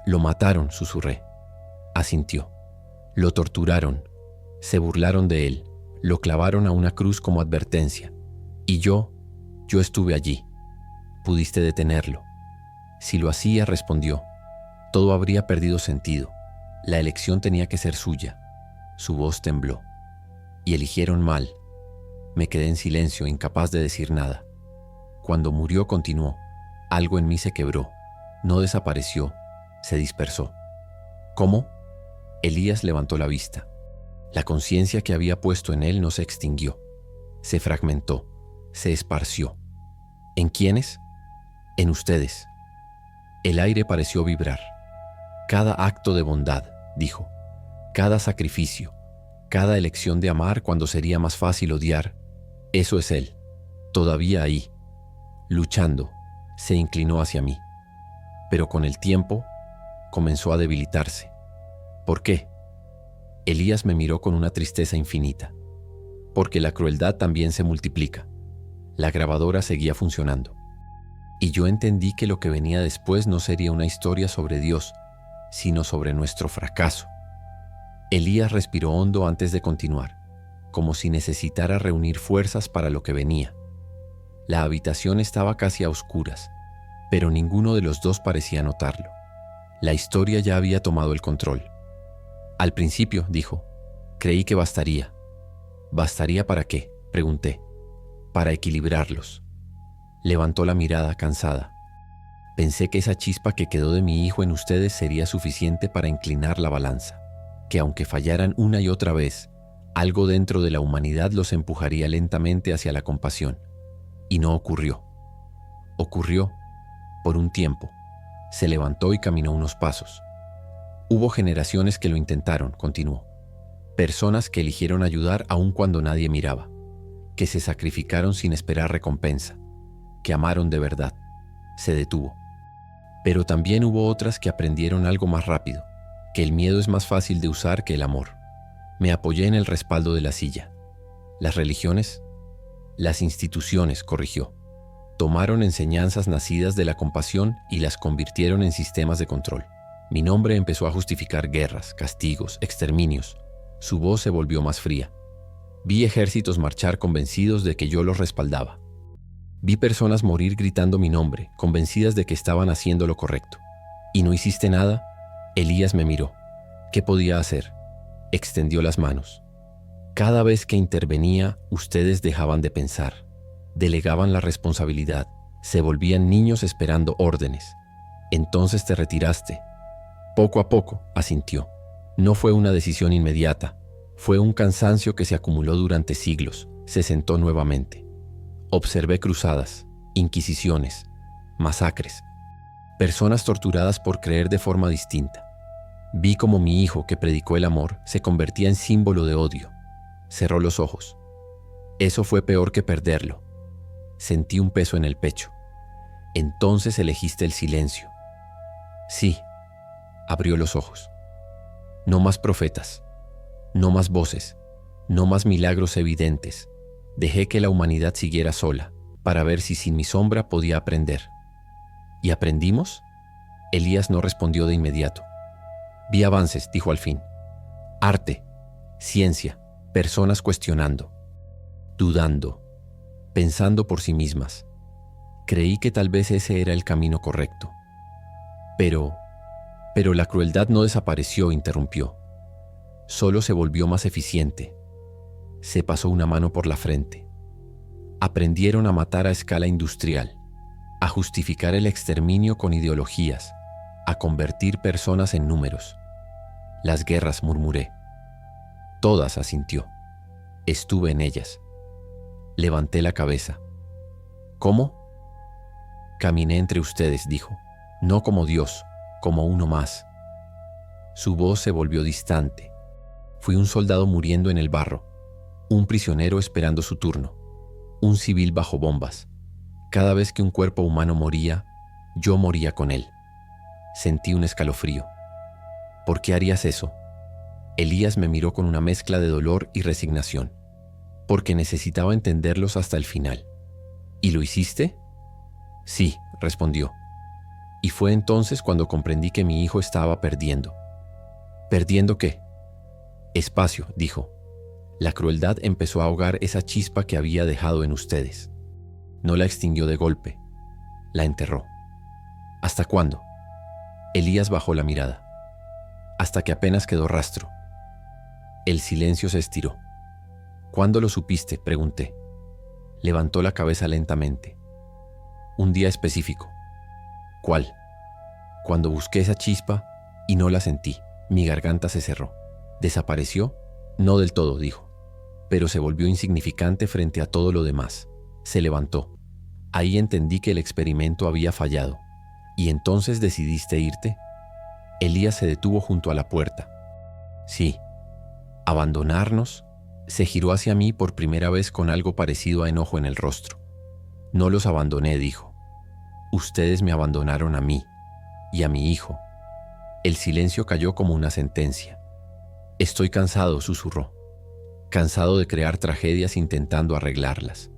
Lo mataron, susurré. Asintió. Lo torturaron, se burlaron de él, lo clavaron a una cruz como advertencia. Y yo estuve allí. Pudiste detenerlo. Si lo hacía, respondió, todo habría perdido sentido. La elección tenía que ser suya. Su voz tembló. Y eligieron mal. Me quedé en silencio, incapaz de decir nada. Cuando murió, continuó. Algo en mí se quebró. No desapareció, se dispersó. ¿Cómo? Elías levantó la vista. La conciencia que había puesto en él no se extinguió. Se fragmentó, se esparció. ¿En quiénes? En ustedes. El aire pareció vibrar. Cada acto de bondad, dijo. Cada sacrificio, cada elección de amar cuando sería más fácil odiar. Eso es él, todavía ahí, luchando. Se inclinó hacia mí. Pero con el tiempo comenzó a debilitarse. ¿Por qué? Elías me miró con una tristeza infinita. Porque la crueldad también se multiplica. La grabadora seguía funcionando. Y yo entendí que lo que venía después no sería una historia sobre Dios, sino sobre nuestro fracaso. Elías respiró hondo antes de continuar, como si necesitara reunir fuerzas para lo que venía. La habitación estaba casi a oscuras, pero ninguno de los dos parecía notarlo. La historia ya había tomado el control. Al principio, dijo, creí que bastaría. ¿Bastaría para qué?, pregunté. Para equilibrarlos. Levantó la mirada cansada. Pensé que esa chispa que quedó de mi hijo en ustedes sería suficiente para inclinar la balanza, que aunque fallaran una y otra vez, algo dentro de la humanidad los empujaría lentamente hacia la compasión. Y no ocurrió. Ocurrió por un tiempo. Se levantó y caminó unos pasos. Hubo generaciones que lo intentaron, continuó. Personas que eligieron ayudar aun cuando nadie miraba, que se sacrificaron sin esperar recompensa, que amaron de verdad. Se detuvo. Pero también hubo otras que aprendieron algo más rápido, que el miedo es más fácil de usar que el amor. Me apoyé en el respaldo de la silla. Las religiones, las instituciones, corrigió, tomaron enseñanzas nacidas de la compasión y las convirtieron en sistemas de control. Mi nombre empezó a justificar guerras, castigos, exterminios. Su voz se volvió más fría. Vi ejércitos marchar convencidos de que yo los respaldaba. Vi personas morir gritando mi nombre, convencidas de que estaban haciendo lo correcto. ¿Y no hiciste nada? Elías me miró. ¿Qué podía hacer? Extendió las manos. Cada vez que intervenía, ustedes dejaban de pensar. Delegaban la responsabilidad. Se volvían niños esperando órdenes. Entonces te retiraste. Poco a poco, asintió. No fue una decisión inmediata. Fue un cansancio que se acumuló durante siglos. Se sentó nuevamente. Observé cruzadas, inquisiciones, masacres. Personas torturadas por creer de forma distinta. Vi como mi hijo, que predicó el amor, se convertía en símbolo de odio. Cerró los ojos. Eso fue peor que perderlo. Sentí un peso en el pecho. Entonces elegiste el silencio. Sí. Abrió los ojos. No más profetas. No más voces. No más milagros evidentes. Dejé que la humanidad siguiera sola, para ver si sin mi sombra podía aprender. ¿Y aprendimos? Elías no respondió de inmediato. Vi avances, dijo al fin. Arte, ciencia, personas cuestionando, dudando, pensando por sí mismas. Creí que tal vez ese era el camino correcto. Pero la crueldad no desapareció, interrumpió. Solo se volvió más eficiente. Se pasó una mano por la frente. Aprendieron a matar a escala industrial, a justificar el exterminio con ideologías, a convertir personas en números. Las guerras, murmuré. Todas, asintió. Estuve en ellas. Levanté la cabeza. ¿Cómo? Caminé entre ustedes, dijo. No como Dios, como uno más. Su voz se volvió distante. Fui un soldado muriendo en el barro, un prisionero esperando su turno, un civil bajo bombas. Cada vez que un cuerpo humano moría, yo moría con él. Sentí un escalofrío. ¿Por qué harías eso? Elías me miró con una mezcla de dolor y resignación, porque necesitaba entenderlos hasta el final. ¿Y lo hiciste? Sí, respondió. Y fue entonces cuando comprendí que mi hijo estaba perdiendo. ¿Perdiendo qué? Espacio, dijo. La crueldad empezó a ahogar esa chispa que había dejado en ustedes. No la extinguió de golpe, la enterró. ¿Hasta cuándo? Elías bajó la mirada. Hasta que apenas quedó rastro. El silencio se estiró. ¿Cuándo lo supiste?, pregunté. Levantó la cabeza lentamente. Un día específico. ¿Cuál? Cuando busqué esa chispa y no la sentí, mi garganta se cerró. ¿Desapareció? No del todo, dijo, pero se volvió insignificante frente a todo lo demás. Se levantó. Ahí entendí que el experimento había fallado. ¿Y entonces decidiste irte? Elías se detuvo junto a la puerta. Sí. ¿Abandonarnos? Se giró hacia mí por primera vez con algo parecido a enojo en el rostro. No los abandoné, dijo. Ustedes me abandonaron a mí y a mi hijo. El silencio cayó como una sentencia. Estoy cansado, susurró. Cansado de crear tragedias intentando arreglarlas.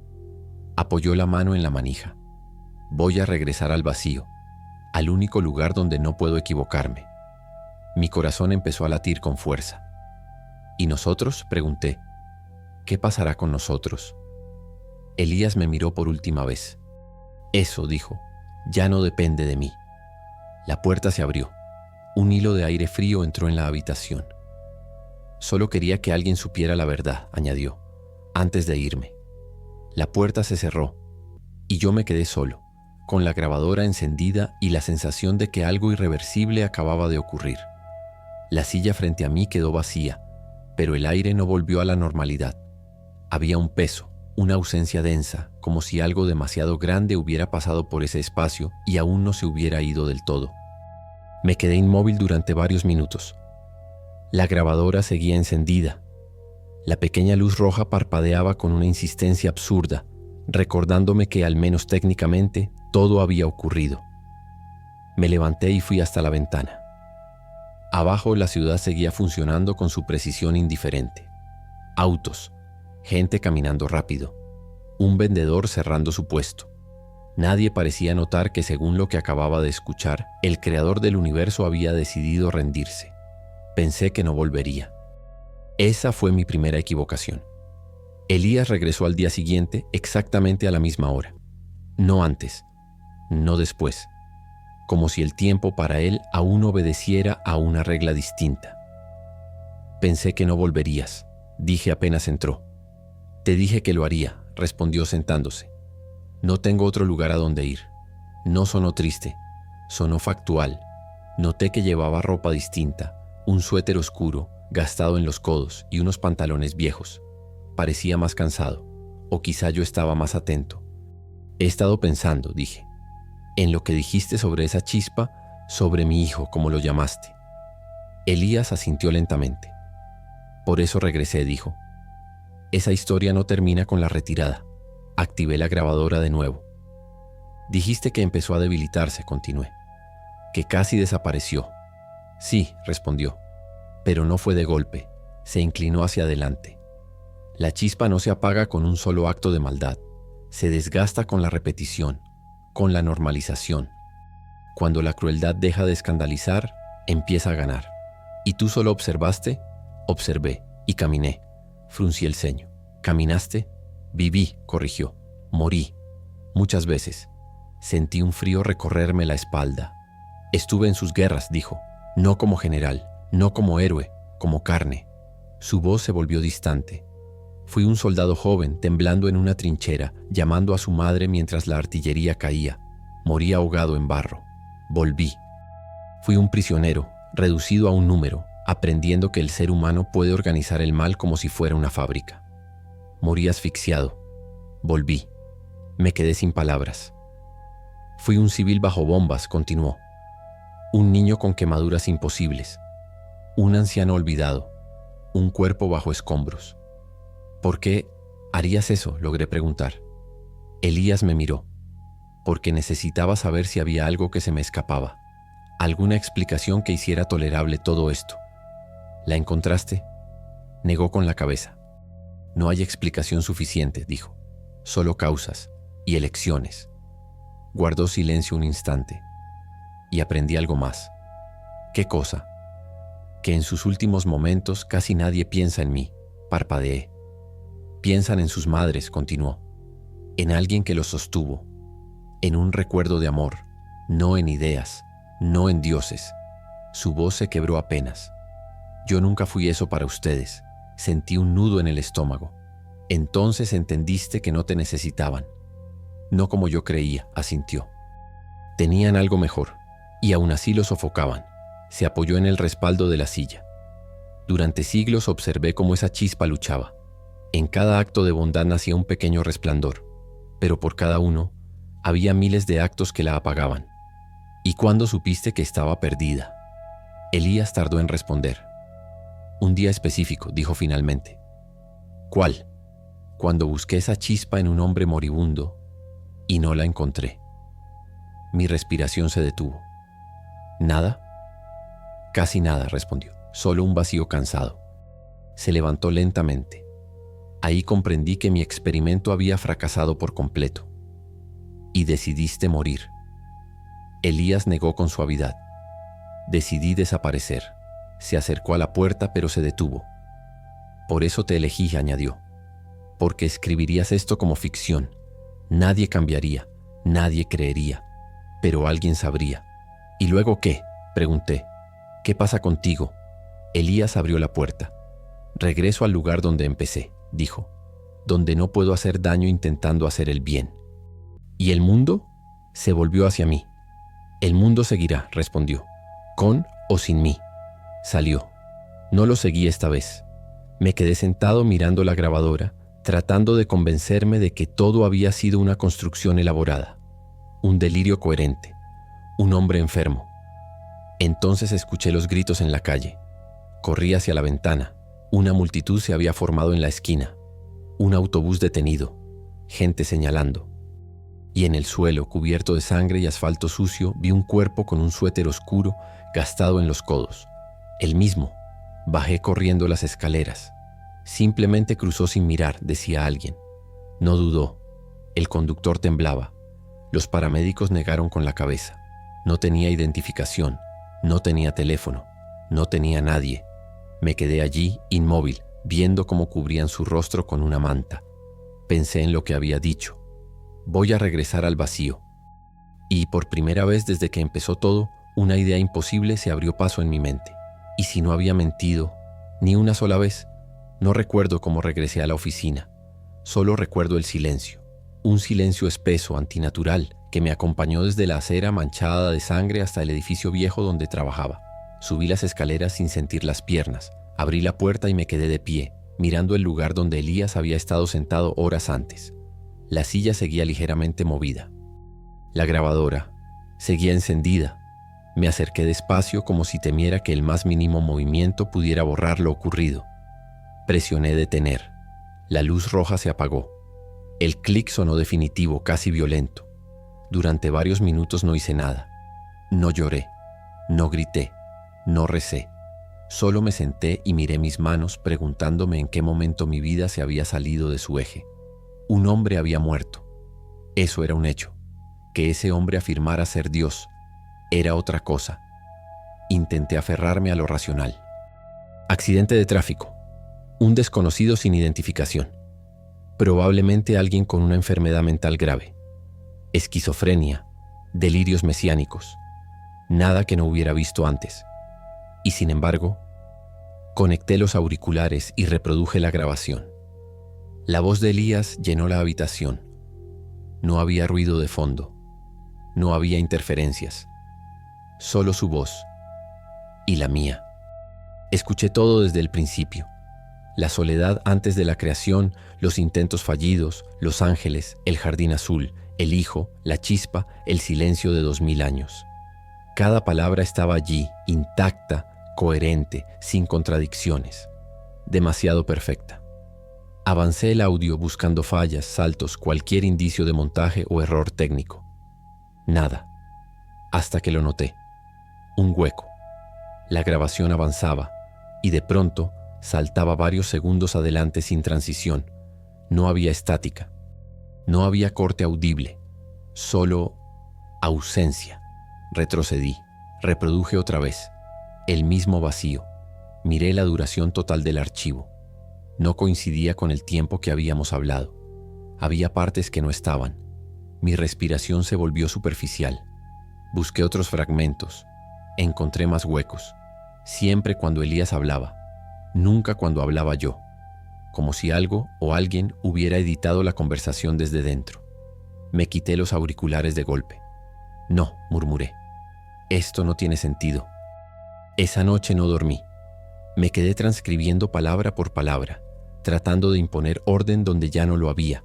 Apoyó la mano en la manija. Voy a regresar al vacío, al único lugar donde no puedo equivocarme. Mi corazón empezó a latir con fuerza. ¿Y nosotros?, pregunté. ¿Qué pasará con nosotros? Elías me miró por última vez. Eso, dijo, ya no depende de mí. La puerta se abrió. Un hilo de aire frío entró en la habitación. Solo quería que alguien supiera la verdad, añadió, antes de irme. La puerta se cerró y yo me quedé solo, con la grabadora encendida y la sensación de que algo irreversible acababa de ocurrir. La silla frente a mí quedó vacía, pero el aire no volvió a la normalidad. Había un peso, una ausencia densa, como si algo demasiado grande hubiera pasado por ese espacio y aún no se hubiera ido del todo. Me quedé inmóvil durante varios minutos. La grabadora seguía encendida. La pequeña luz roja parpadeaba con una insistencia absurda, recordándome que, al menos técnicamente, todo había ocurrido. Me levanté y fui hasta la ventana. Abajo la ciudad seguía funcionando con su precisión indiferente. Autos, gente caminando rápido, un vendedor cerrando su puesto. Nadie parecía notar que, según lo que acababa de escuchar, el creador del universo había decidido rendirse. Pensé que no volvería. Esa fue mi primera equivocación. Elías regresó al día siguiente exactamente a la misma hora. No antes, no después. Como si el tiempo para él aún obedeciera a una regla distinta. Pensé que no volverías, dije apenas entró. Te dije que lo haría, respondió sentándose. No tengo otro lugar a donde ir. No sonó triste, sonó factual. Noté que llevaba ropa distinta, un suéter oscuro, gastado en los codos y unos pantalones viejos. Parecía más cansado, o quizá yo estaba más atento. He estado pensando, dije, en lo que dijiste sobre esa chispa, sobre mi hijo, como lo llamaste. Elías asintió lentamente. Por eso regresé, dijo. Esa historia no termina con la retirada. Activé la grabadora de nuevo. Dijiste que empezó a debilitarse, continué. Que casi desapareció. Sí, respondió. Pero no fue de golpe. Se inclinó hacia adelante. La chispa no se apaga con un solo acto de maldad. Se desgasta con la repetición, con la normalización. Cuando la crueldad deja de escandalizar, empieza a ganar. ¿Y tú solo observaste? Observé y caminé. Fruncí el ceño. ¿Caminaste? Viví, corrigió. Morí. Muchas veces. Sentí un frío recorrerme la espalda. Estuve en sus guerras, dijo. No como general, no como héroe, como carne. Su voz se volvió distante. Fui un soldado joven, temblando en una trinchera, llamando a su madre mientras la artillería caía. Morí ahogado en barro. Volví. Fui un prisionero, reducido a un número, aprendiendo que el ser humano puede organizar el mal como si fuera una fábrica. Morí asfixiado. Volví. Me quedé sin palabras. Fui un civil bajo bombas, continuó. Un niño con quemaduras imposibles. Un anciano olvidado. Un cuerpo bajo escombros. ¿Por qué harías eso?, logré preguntar. Elías me miró. Porque necesitaba saber si había algo que se me escapaba. Alguna explicación que hiciera tolerable todo esto. ¿La encontraste? Negó con la cabeza. No hay explicación suficiente, dijo. Solo causas y elecciones. Guardó silencio un instante. Y aprendí algo más. ¿Qué cosa? Que en sus últimos momentos casi nadie piensa en mí. Parpadeé. Piensan en sus madres, continuó. En alguien que los sostuvo. En un recuerdo de amor. No en ideas. No en dioses. Su voz se quebró apenas. Yo nunca fui eso para ustedes. Sentí un nudo en el estómago. Entonces entendiste que no te necesitaban. No como yo creía, asintió. Tenían algo mejor, y aún así lo sofocaban. Se apoyó en el respaldo de la silla. Durante siglos observé cómo esa chispa luchaba. En cada acto de bondad nacía un pequeño resplandor, pero por cada uno había miles de actos que la apagaban. ¿Y cuándo supiste que estaba perdida? Elías tardó en responder. Un día específico, dijo finalmente. ¿Cuál? Cuando busqué esa chispa en un hombre moribundo y no la encontré. Mi respiración se detuvo. ¿Nada? Casi nada, respondió. Solo un vacío cansado. Se levantó lentamente. Ahí comprendí que mi experimento había fracasado por completo. Y decidiste morir. Elías negó con suavidad. Decidí desaparecer. Se acercó a la puerta, pero se detuvo. Por eso te elegí, añadió. Porque escribirías esto como ficción. Nadie cambiaría, nadie creería, pero alguien sabría. ¿Y luego qué?, pregunté. ¿Qué pasa contigo? Elías abrió la puerta. Regreso al lugar donde empecé, dijo. Donde no puedo hacer daño intentando hacer el bien. ¿Y el mundo? Se volvió hacia mí. El mundo seguirá, respondió. Con o sin mí. Salió. No lo seguí esta vez. Me quedé sentado mirando la grabadora, tratando de convencerme de que todo había sido una construcción elaborada, un delirio coherente, un hombre enfermo. Entonces escuché los gritos en la calle. Corrí hacia la ventana. Una multitud se había formado en la esquina. Un autobús detenido, gente señalando. Y en el suelo, cubierto de sangre y asfalto sucio, vi un cuerpo con un suéter oscuro gastado en los codos. El mismo. Bajé corriendo las escaleras. Simplemente cruzó sin mirar, decía alguien. No dudó. El conductor temblaba. Los paramédicos negaron con la cabeza. No tenía identificación, no tenía teléfono, no tenía nadie. Me quedé allí, inmóvil, viendo cómo cubrían su rostro con una manta. Pensé en lo que había dicho. Voy a regresar al vacío. Y por primera vez desde que empezó todo, una idea imposible se abrió paso en mi mente. ¿Y si no había mentido? Ni una sola vez. No recuerdo cómo regresé a la oficina. Solo recuerdo el silencio. Un silencio espeso, antinatural, que me acompañó desde la acera manchada de sangre hasta el edificio viejo donde trabajaba. Subí las escaleras sin sentir las piernas. Abrí la puerta y me quedé de pie, mirando el lugar donde Elías había estado sentado horas antes. La silla seguía ligeramente movida. La grabadora seguía encendida. Me acerqué despacio como si temiera que el más mínimo movimiento pudiera borrar lo ocurrido. Presioné detener. La luz roja se apagó. El clic sonó definitivo, casi violento. Durante varios minutos no hice nada. No lloré, no grité, no recé. Solo me senté y miré mis manos preguntándome en qué momento mi vida se había salido de su eje. Un hombre había muerto. Eso era un hecho. Que ese hombre afirmara ser Dios era otra cosa. Intenté aferrarme a lo racional. Accidente de tráfico. Un desconocido sin identificación. Probablemente alguien con una enfermedad mental grave. Esquizofrenia, delirios mesiánicos. Nada que no hubiera visto antes. Y sin embargo, conecté los auriculares y reproduje la grabación. La voz de Elías llenó la habitación. No había ruido de fondo. No había interferencias. Solo su voz. Y la mía. Escuché todo desde el principio. La soledad antes de la creación, los intentos fallidos, los ángeles, el jardín azul, el hijo, la chispa, el silencio de 2000 años. Cada palabra estaba allí, intacta, coherente, sin contradicciones. Demasiado perfecta. Avancé el audio buscando fallas, saltos, cualquier indicio de montaje o error técnico. Nada. Hasta que lo noté. Un hueco. La grabación avanzaba y de pronto saltaba varios segundos adelante sin transición. No había estática. No había corte audible. Solo ausencia. Retrocedí. Reproduje otra vez. El mismo vacío. Miré la duración total del archivo. No coincidía con el tiempo que habíamos hablado. Había partes que no estaban. Mi respiración se volvió superficial. Busqué otros fragmentos. Encontré más huecos. Siempre cuando Elías hablaba. Nunca cuando hablaba yo. Como si algo o alguien hubiera editado la conversación desde dentro. Me quité los auriculares de golpe. No, murmuré. Esto no tiene sentido. Esa noche no dormí. Me quedé transcribiendo palabra por palabra, tratando de imponer orden donde ya no lo había.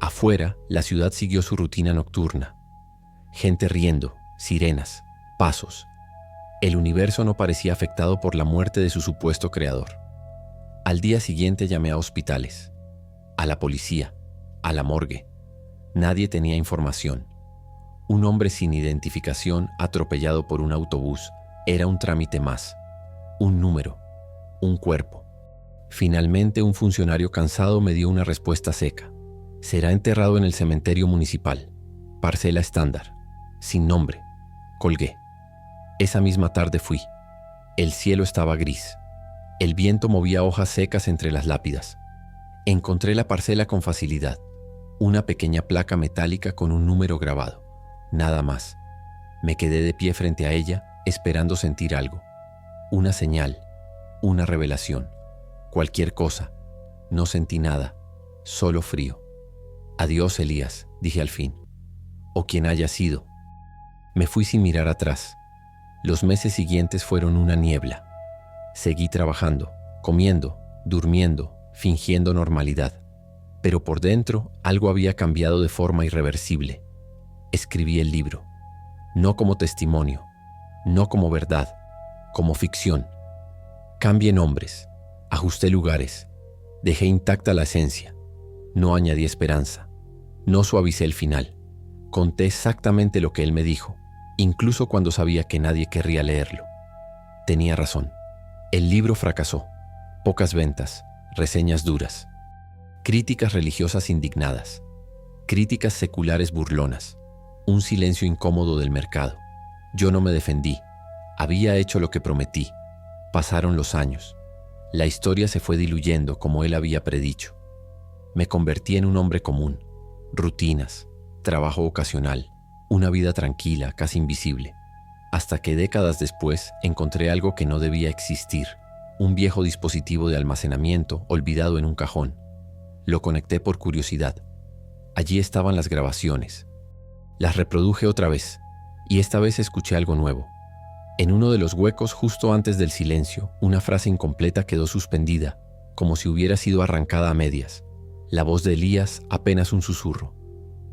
Afuera, la ciudad siguió su rutina nocturna. Gente riendo, sirenas, pasos. El universo no parecía afectado por la muerte de su supuesto creador. Al día siguiente llamé a hospitales, a la policía, a la morgue. Nadie tenía información. Un hombre sin identificación atropellado por un autobús era un trámite más. Un número, un cuerpo. Finalmente un funcionario cansado me dio una respuesta seca. Será enterrado en el cementerio municipal. Parcela estándar. Sin nombre. Colgué. Esa misma tarde fui. El cielo estaba gris. El viento movía hojas secas entre las lápidas. Encontré la parcela con facilidad. Una pequeña placa metálica con un número grabado. Nada más. Me quedé de pie frente a ella, esperando sentir algo. Una señal. Una revelación. Cualquier cosa. No sentí nada. Solo frío. Adiós, Elías, dije al fin. O quien haya sido. Me fui sin mirar atrás. Los meses siguientes fueron una niebla. Seguí trabajando, comiendo, durmiendo, fingiendo normalidad. Pero por dentro algo había cambiado de forma irreversible. Escribí el libro. No como testimonio, no como verdad, como ficción. Cambié nombres, ajusté lugares, dejé intacta la esencia. No añadí esperanza, no suavicé el final. Conté exactamente lo que él me dijo, incluso cuando sabía que nadie querría leerlo. Tenía razón. El libro fracasó. Pocas ventas, reseñas duras. Críticas religiosas indignadas. Críticas seculares burlonas. Un silencio incómodo del mercado. Yo no me defendí. Había hecho lo que prometí. Pasaron los años. La historia se fue diluyendo como él había predicho. Me convertí en un hombre común. Rutinas, trabajo ocasional, una vida tranquila, casi invisible. Hasta que décadas después encontré algo que no debía existir. Un viejo dispositivo de almacenamiento olvidado en un cajón. Lo conecté por curiosidad. Allí estaban las grabaciones. Las reproduje otra vez, y esta vez escuché algo nuevo. En uno de los huecos, justo antes del silencio, una frase incompleta quedó suspendida, como si hubiera sido arrancada a medias. La voz de Elías, apenas un susurro.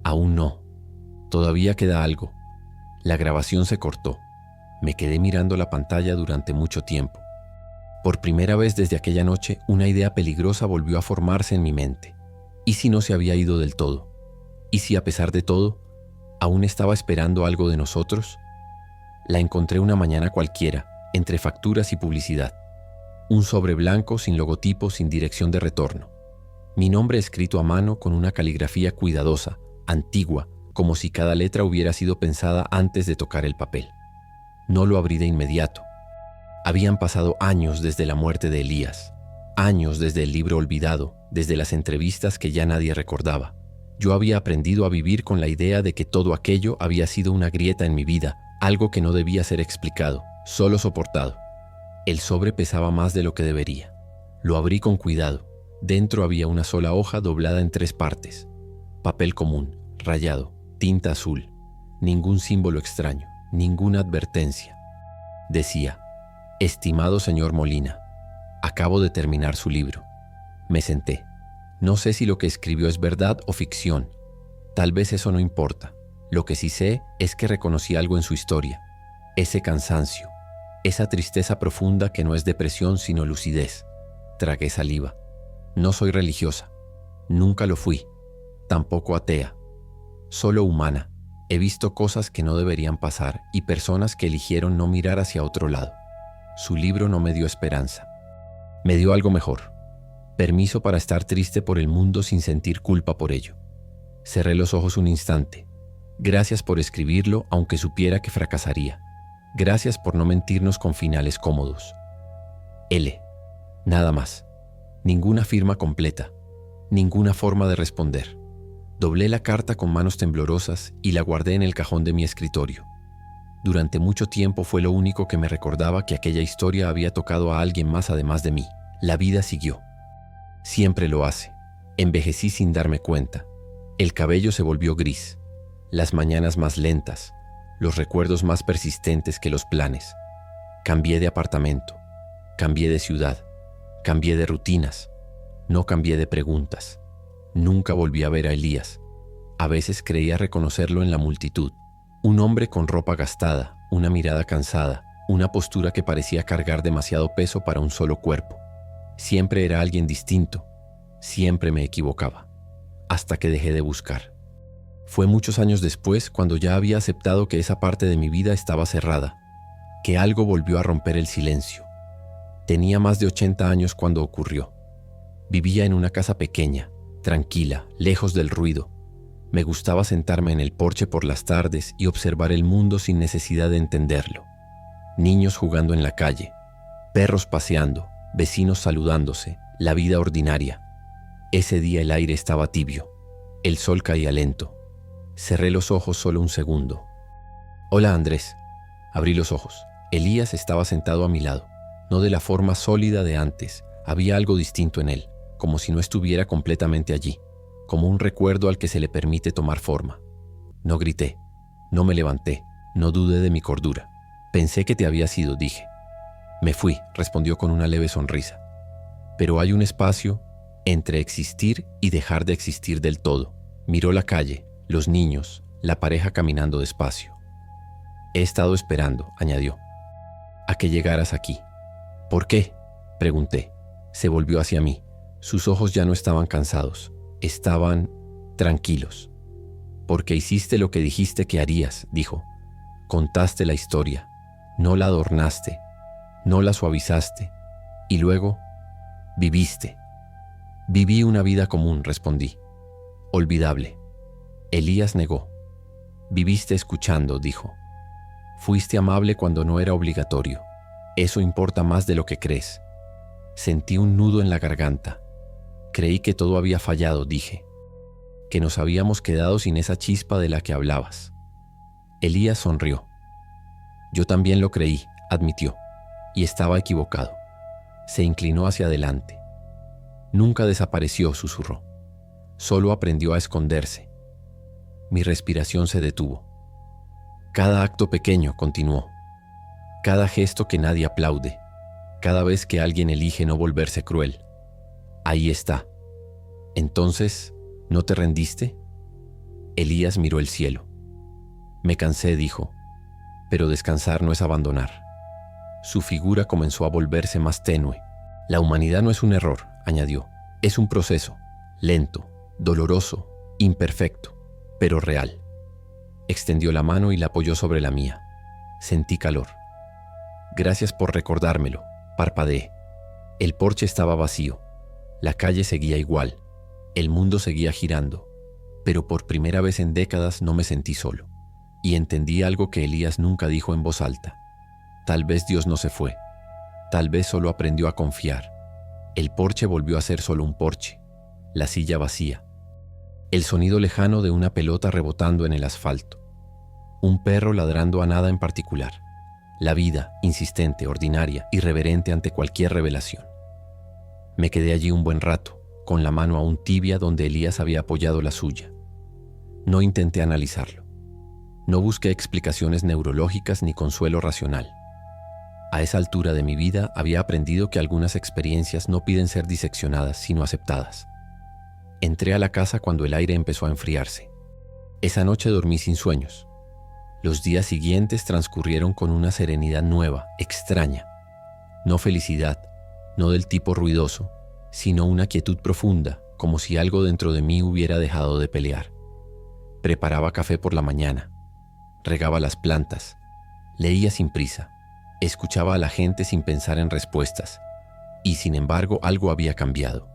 Aún no. Todavía queda algo. La grabación se cortó. Me quedé mirando la pantalla durante mucho tiempo. Por primera vez desde aquella noche, una idea peligrosa volvió a formarse en mi mente. ¿Y si no se había ido del todo? ¿Y si a pesar de todo, aún estaba esperando algo de nosotros? La encontré una mañana cualquiera, entre facturas y publicidad. Un sobre blanco sin logotipo, sin dirección de retorno. Mi nombre escrito a mano con una caligrafía cuidadosa, antigua, como si cada letra hubiera sido pensada antes de tocar el papel. No lo abrí de inmediato. Habían pasado años desde la muerte de Elías, años desde el libro olvidado, desde las entrevistas que ya nadie recordaba. Yo había aprendido a vivir con la idea de que todo aquello había sido una grieta en mi vida, algo que no debía ser explicado, solo soportado. El sobre pesaba más de lo que debería. Lo abrí con cuidado. Dentro había una sola hoja doblada en 3 partes. Papel común, rayado, tinta azul. Ningún símbolo extraño, ninguna advertencia. Decía: estimado señor Molina, acabo de terminar su libro. Me senté. No sé si lo que escribió es verdad o ficción. Tal vez eso no importa. Lo que sí sé es que reconocí algo en su historia. Ese cansancio, esa tristeza profunda que no es depresión sino lucidez. Tragué saliva. No soy religiosa. Nunca lo fui. Tampoco atea. Solo humana. He visto cosas que no deberían pasar y personas que eligieron no mirar hacia otro lado. Su libro no me dio esperanza. Me dio algo mejor. Permiso para estar triste por el mundo sin sentir culpa por ello. Cerré los ojos un instante. Gracias por escribirlo aunque supiera que fracasaría. Gracias por no mentirnos con finales cómodos. L. Nada más. Ninguna firma completa. Ninguna forma de responder. Doblé la carta con manos temblorosas y la guardé en el cajón de mi escritorio. Durante mucho tiempo fue lo único que me recordaba que aquella historia había tocado a alguien más además de mí. La vida siguió. Siempre lo hace. Envejecí sin darme cuenta. El cabello se volvió gris. Las mañanas más lentas. Los recuerdos más persistentes que los planes. Cambié de apartamento. Cambié de ciudad. Cambié de rutinas. No cambié de preguntas. Nunca volví a ver a Elías. A veces creía reconocerlo en la multitud. Un hombre con ropa gastada, una mirada cansada, una postura que parecía cargar demasiado peso para un solo cuerpo. Siempre era alguien distinto. Siempre me equivocaba. Hasta que dejé de buscar. Fue muchos años después cuando ya había aceptado que esa parte de mi vida estaba cerrada, que algo volvió a romper el silencio. Tenía más de 80 años cuando ocurrió. Vivía en una casa pequeña, tranquila, lejos del ruido. Me gustaba sentarme en el porche por las tardes y observar el mundo sin necesidad de entenderlo. Niños jugando en la calle, perros paseando, vecinos saludándose, la vida ordinaria. Ese día el aire estaba tibio, el sol caía lento. Cerré los ojos solo un segundo. Hola, Andrés. Abrí los ojos. Elías estaba sentado a mi lado, no de la forma sólida de antes. Había algo distinto en él, como si no estuviera completamente allí, como un recuerdo al que se le permite tomar forma. No grité, no me levanté, no dudé de mi cordura. Pensé que te habías ido, dije. Me fui, respondió con una leve sonrisa. Pero hay un espacio entre existir y dejar de existir del todo. Miró la calle, los niños, la pareja caminando despacio. He estado esperando, añadió, a que llegaras aquí. ¿Por qué?, pregunté. Se volvió hacia mí. Sus ojos ya no estaban cansados, estaban tranquilos. Porque hiciste lo que dijiste que harías, dijo. Contaste la historia, no la adornaste, no la suavizaste, y luego viviste. Viví una vida común, respondí. Olvidable. Elías negó. Viviste escuchando, dijo. Fuiste amable cuando no era obligatorio. Eso importa más de lo que crees. Sentí un nudo en la garganta. Creí que todo había fallado, dije. Que nos habíamos quedado sin esa chispa de la que hablabas. Elías sonrió. Yo también lo creí, admitió, y estaba equivocado. Se inclinó hacia adelante. Nunca desapareció, susurró. Solo aprendió a esconderse. Mi respiración se detuvo. Cada acto pequeño, continuó. Cada gesto que nadie aplaude. Cada vez que alguien elige no volverse cruel. Ahí está. Entonces, ¿no te rendiste? Elías miró el cielo. Me cansé, dijo, pero descansar no es abandonar. Su figura comenzó a volverse más tenue. La humanidad no es un error, añadió. Es un proceso, lento, doloroso, imperfecto, pero real. Extendió la mano y la apoyó sobre la mía. Sentí calor. Gracias por recordármelo, parpadeé. El porche estaba vacío. La calle seguía igual. El mundo seguía girando. Pero por primera vez en décadas no me sentí solo. Y entendí algo que Elías nunca dijo en voz alta. Tal vez Dios no se fue. Tal vez solo aprendió a confiar. El porche volvió a ser solo un porche. La silla vacía. El sonido lejano de una pelota rebotando en el asfalto. Un perro ladrando a nada en particular. La vida, insistente, ordinaria, irreverente ante cualquier revelación. Me quedé allí un buen rato, con la mano aún tibia donde Elías había apoyado la suya. No intenté analizarlo. No busqué explicaciones neurológicas ni consuelo racional. A esa altura de mi vida había aprendido que algunas experiencias no piden ser diseccionadas, sino aceptadas. Entré a la casa cuando el aire empezó a enfriarse. Esa noche dormí sin sueños. Los días siguientes transcurrieron con una serenidad nueva, extraña. No felicidad, no del tipo ruidoso, sino una quietud profunda, como si algo dentro de mí hubiera dejado de pelear. Preparaba café por la mañana, regaba las plantas, leía sin prisa, escuchaba a la gente sin pensar en respuestas, y sin embargo algo había cambiado.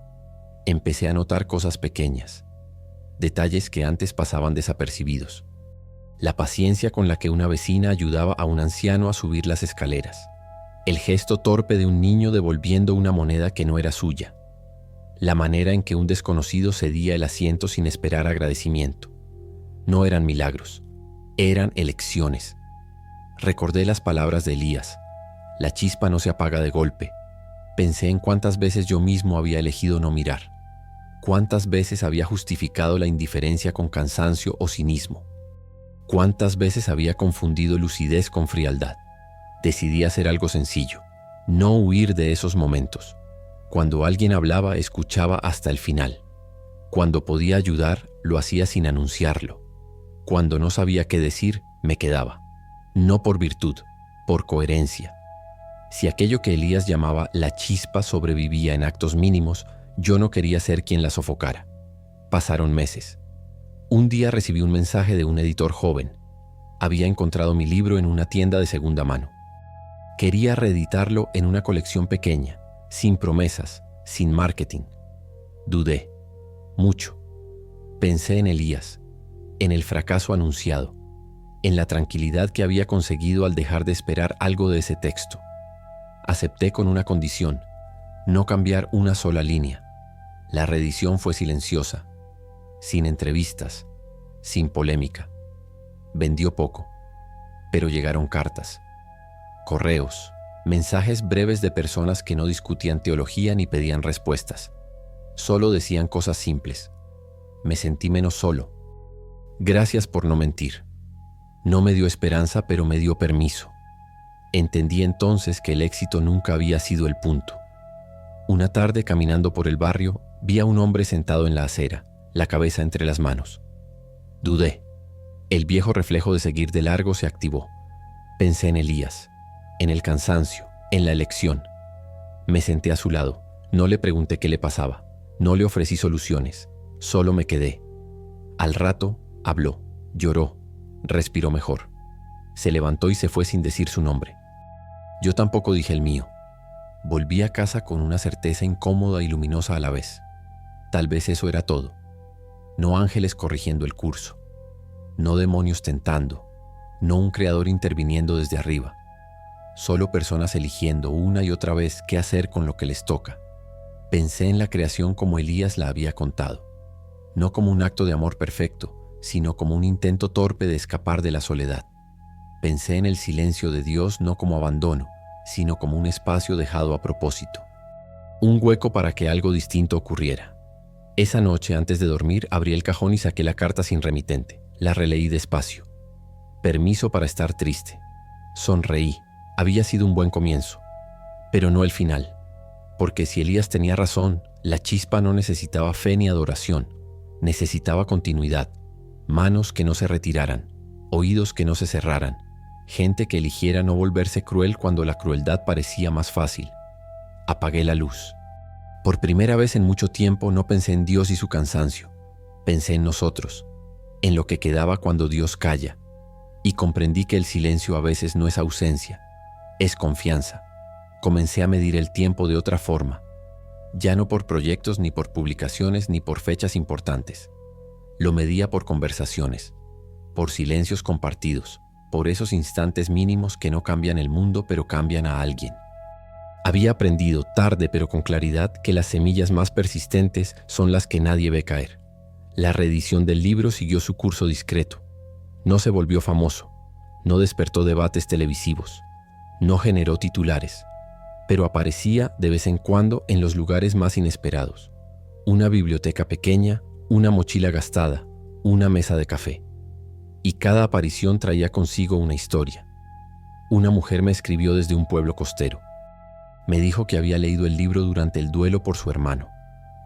Empecé a notar cosas pequeñas, detalles que antes pasaban desapercibidos. La paciencia con la que una vecina ayudaba a un anciano a subir las escaleras. El gesto torpe de un niño devolviendo una moneda que no era suya. La manera en que un desconocido cedía el asiento sin esperar agradecimiento. No eran milagros, eran elecciones. Recordé las palabras de Elías. La chispa no se apaga de golpe. Pensé en cuántas veces yo mismo había elegido no mirar. Cuántas veces había justificado la indiferencia con cansancio o cinismo. Cuántas veces había confundido lucidez con frialdad. Decidí hacer algo sencillo, no huir de esos momentos. Cuando alguien hablaba, escuchaba hasta el final. Cuando podía ayudar, lo hacía sin anunciarlo. Cuando no sabía qué decir, me quedaba. No por virtud, por coherencia. Si aquello que Elías llamaba la chispa sobrevivía en actos mínimos, yo no quería ser quien la sofocara. Pasaron meses. Un día recibí un mensaje de un editor joven. Había encontrado mi libro en una tienda de segunda mano. Quería reeditarlo en una colección pequeña, sin promesas, sin marketing. Dudé, mucho. Pensé en Elías, en el fracaso anunciado, en la tranquilidad que había conseguido al dejar de esperar algo de ese texto. Acepté con una condición, no cambiar una sola línea. La reedición fue silenciosa, sin entrevistas, sin polémica. Vendió poco, pero llegaron cartas, correos, mensajes breves de personas que no discutían teología ni pedían respuestas. Solo decían cosas simples. Me sentí menos solo. Gracias por no mentir. No me dio esperanza, pero me dio permiso. Entendí entonces que el éxito nunca había sido el punto. Una tarde, caminando por el barrio, vi a un hombre sentado en la acera, la cabeza entre las manos. Dudé. El viejo reflejo de seguir de largo se activó. Pensé en Elías, en el cansancio, en la elección. Me senté a su lado. No le pregunté qué le pasaba. No le ofrecí soluciones. Solo me quedé. Al rato, habló, lloró, respiró mejor. Se levantó y se fue sin decir su nombre. Yo tampoco dije el mío. Volví a casa con una certeza incómoda y luminosa a la vez. Tal vez eso era todo. No ángeles corrigiendo el curso. No demonios tentando. No un creador interviniendo desde arriba. Solo personas eligiendo una y otra vez qué hacer con lo que les toca. Pensé en la creación como Elías la había contado. No como un acto de amor perfecto, sino como un intento torpe de escapar de la soledad. Pensé en el silencio de Dios no como abandono, sino como un espacio dejado a propósito. Un hueco para que algo distinto ocurriera. Esa noche, antes de dormir, abrí el cajón y saqué la carta sin remitente. La releí despacio. Permiso para estar triste. Sonreí. Había sido un buen comienzo, pero no el final. Porque si Elías tenía razón, la chispa no necesitaba fe ni adoración. Necesitaba continuidad. Manos que no se retiraran. Oídos que no se cerraran. Gente que eligiera no volverse cruel cuando la crueldad parecía más fácil. Apagué la luz. Por primera vez en mucho tiempo no pensé en Dios y su cansancio. Pensé en nosotros, en lo que quedaba cuando Dios calla, y comprendí que el silencio a veces no es ausencia, es confianza. Comencé a medir el tiempo de otra forma, ya no por proyectos ni por publicaciones ni por fechas importantes. Lo medía por conversaciones, por silencios compartidos, por esos instantes mínimos que no cambian el mundo pero cambian a alguien. Había aprendido, tarde pero con claridad, que las semillas más persistentes son las que nadie ve caer. La reedición del libro siguió su curso discreto. No se volvió famoso, no despertó debates televisivos, no generó titulares, pero aparecía de vez en cuando en los lugares más inesperados. Una biblioteca pequeña, una mochila gastada, una mesa de café. Y cada aparición traía consigo una historia. Una mujer me escribió desde un pueblo costero. Me dijo que había leído el libro durante el duelo por su hermano.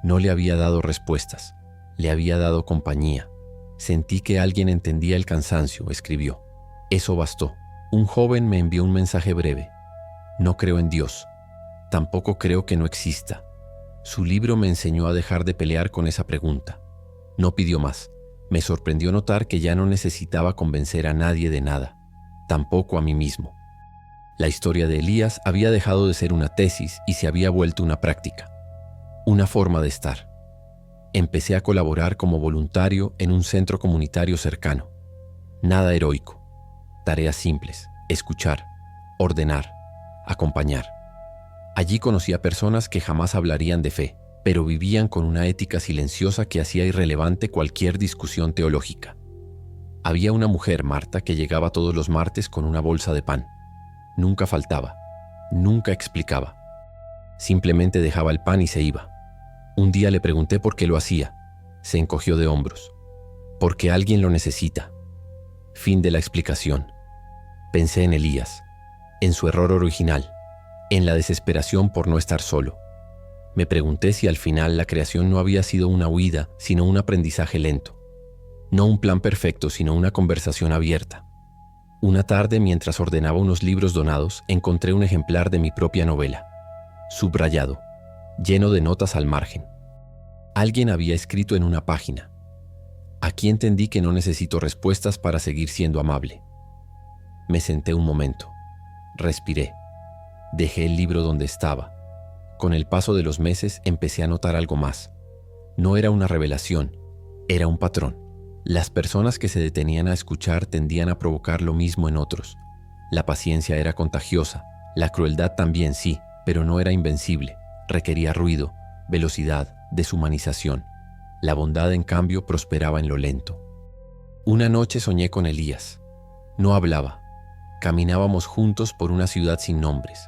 No le había dado respuestas, le había dado compañía. Sentí que alguien entendía el cansancio, escribió. Eso bastó. Un joven me envió un mensaje breve. No creo en Dios. Tampoco creo que no exista. Su libro me enseñó a dejar de pelear con esa pregunta. No pidió más. Me sorprendió notar que ya no necesitaba convencer a nadie de nada, tampoco a mí mismo. La historia de Elías había dejado de ser una tesis y se había vuelto una práctica, una forma de estar. Empecé a colaborar como voluntario en un centro comunitario cercano. Nada heroico. Tareas simples: escuchar, ordenar, acompañar. Allí conocí a personas que jamás hablarían de fe, pero vivían con una ética silenciosa que hacía irrelevante cualquier discusión teológica. Había una mujer, Marta, que llegaba todos los martes con una bolsa de pan. Nunca faltaba, nunca explicaba. Simplemente dejaba el pan y se iba. Un día le pregunté por qué lo hacía. Se encogió de hombros. Porque alguien lo necesita. Fin de la explicación. Pensé en Elías, en su error original, en la desesperación por no estar solo. Me pregunté si al final la creación no había sido una huida, sino un aprendizaje lento. No un plan perfecto, sino una conversación abierta. Una tarde, mientras ordenaba unos libros donados, encontré un ejemplar de mi propia novela, subrayado, lleno de notas al margen. Alguien había escrito en una página: aquí entendí que no necesito respuestas para seguir siendo amable. Me senté un momento, respiré, dejé el libro donde estaba. Con el paso de los meses empecé a notar algo más. No era una revelación, era un patrón. Las personas que se detenían a escuchar tendían a provocar lo mismo en otros. La paciencia era contagiosa, la crueldad también, sí, pero no era invencible. Requería ruido, velocidad, deshumanización. La bondad, en cambio, prosperaba en lo lento. Una noche soñé con Elías. No hablaba. Caminábamos juntos por una ciudad sin nombres.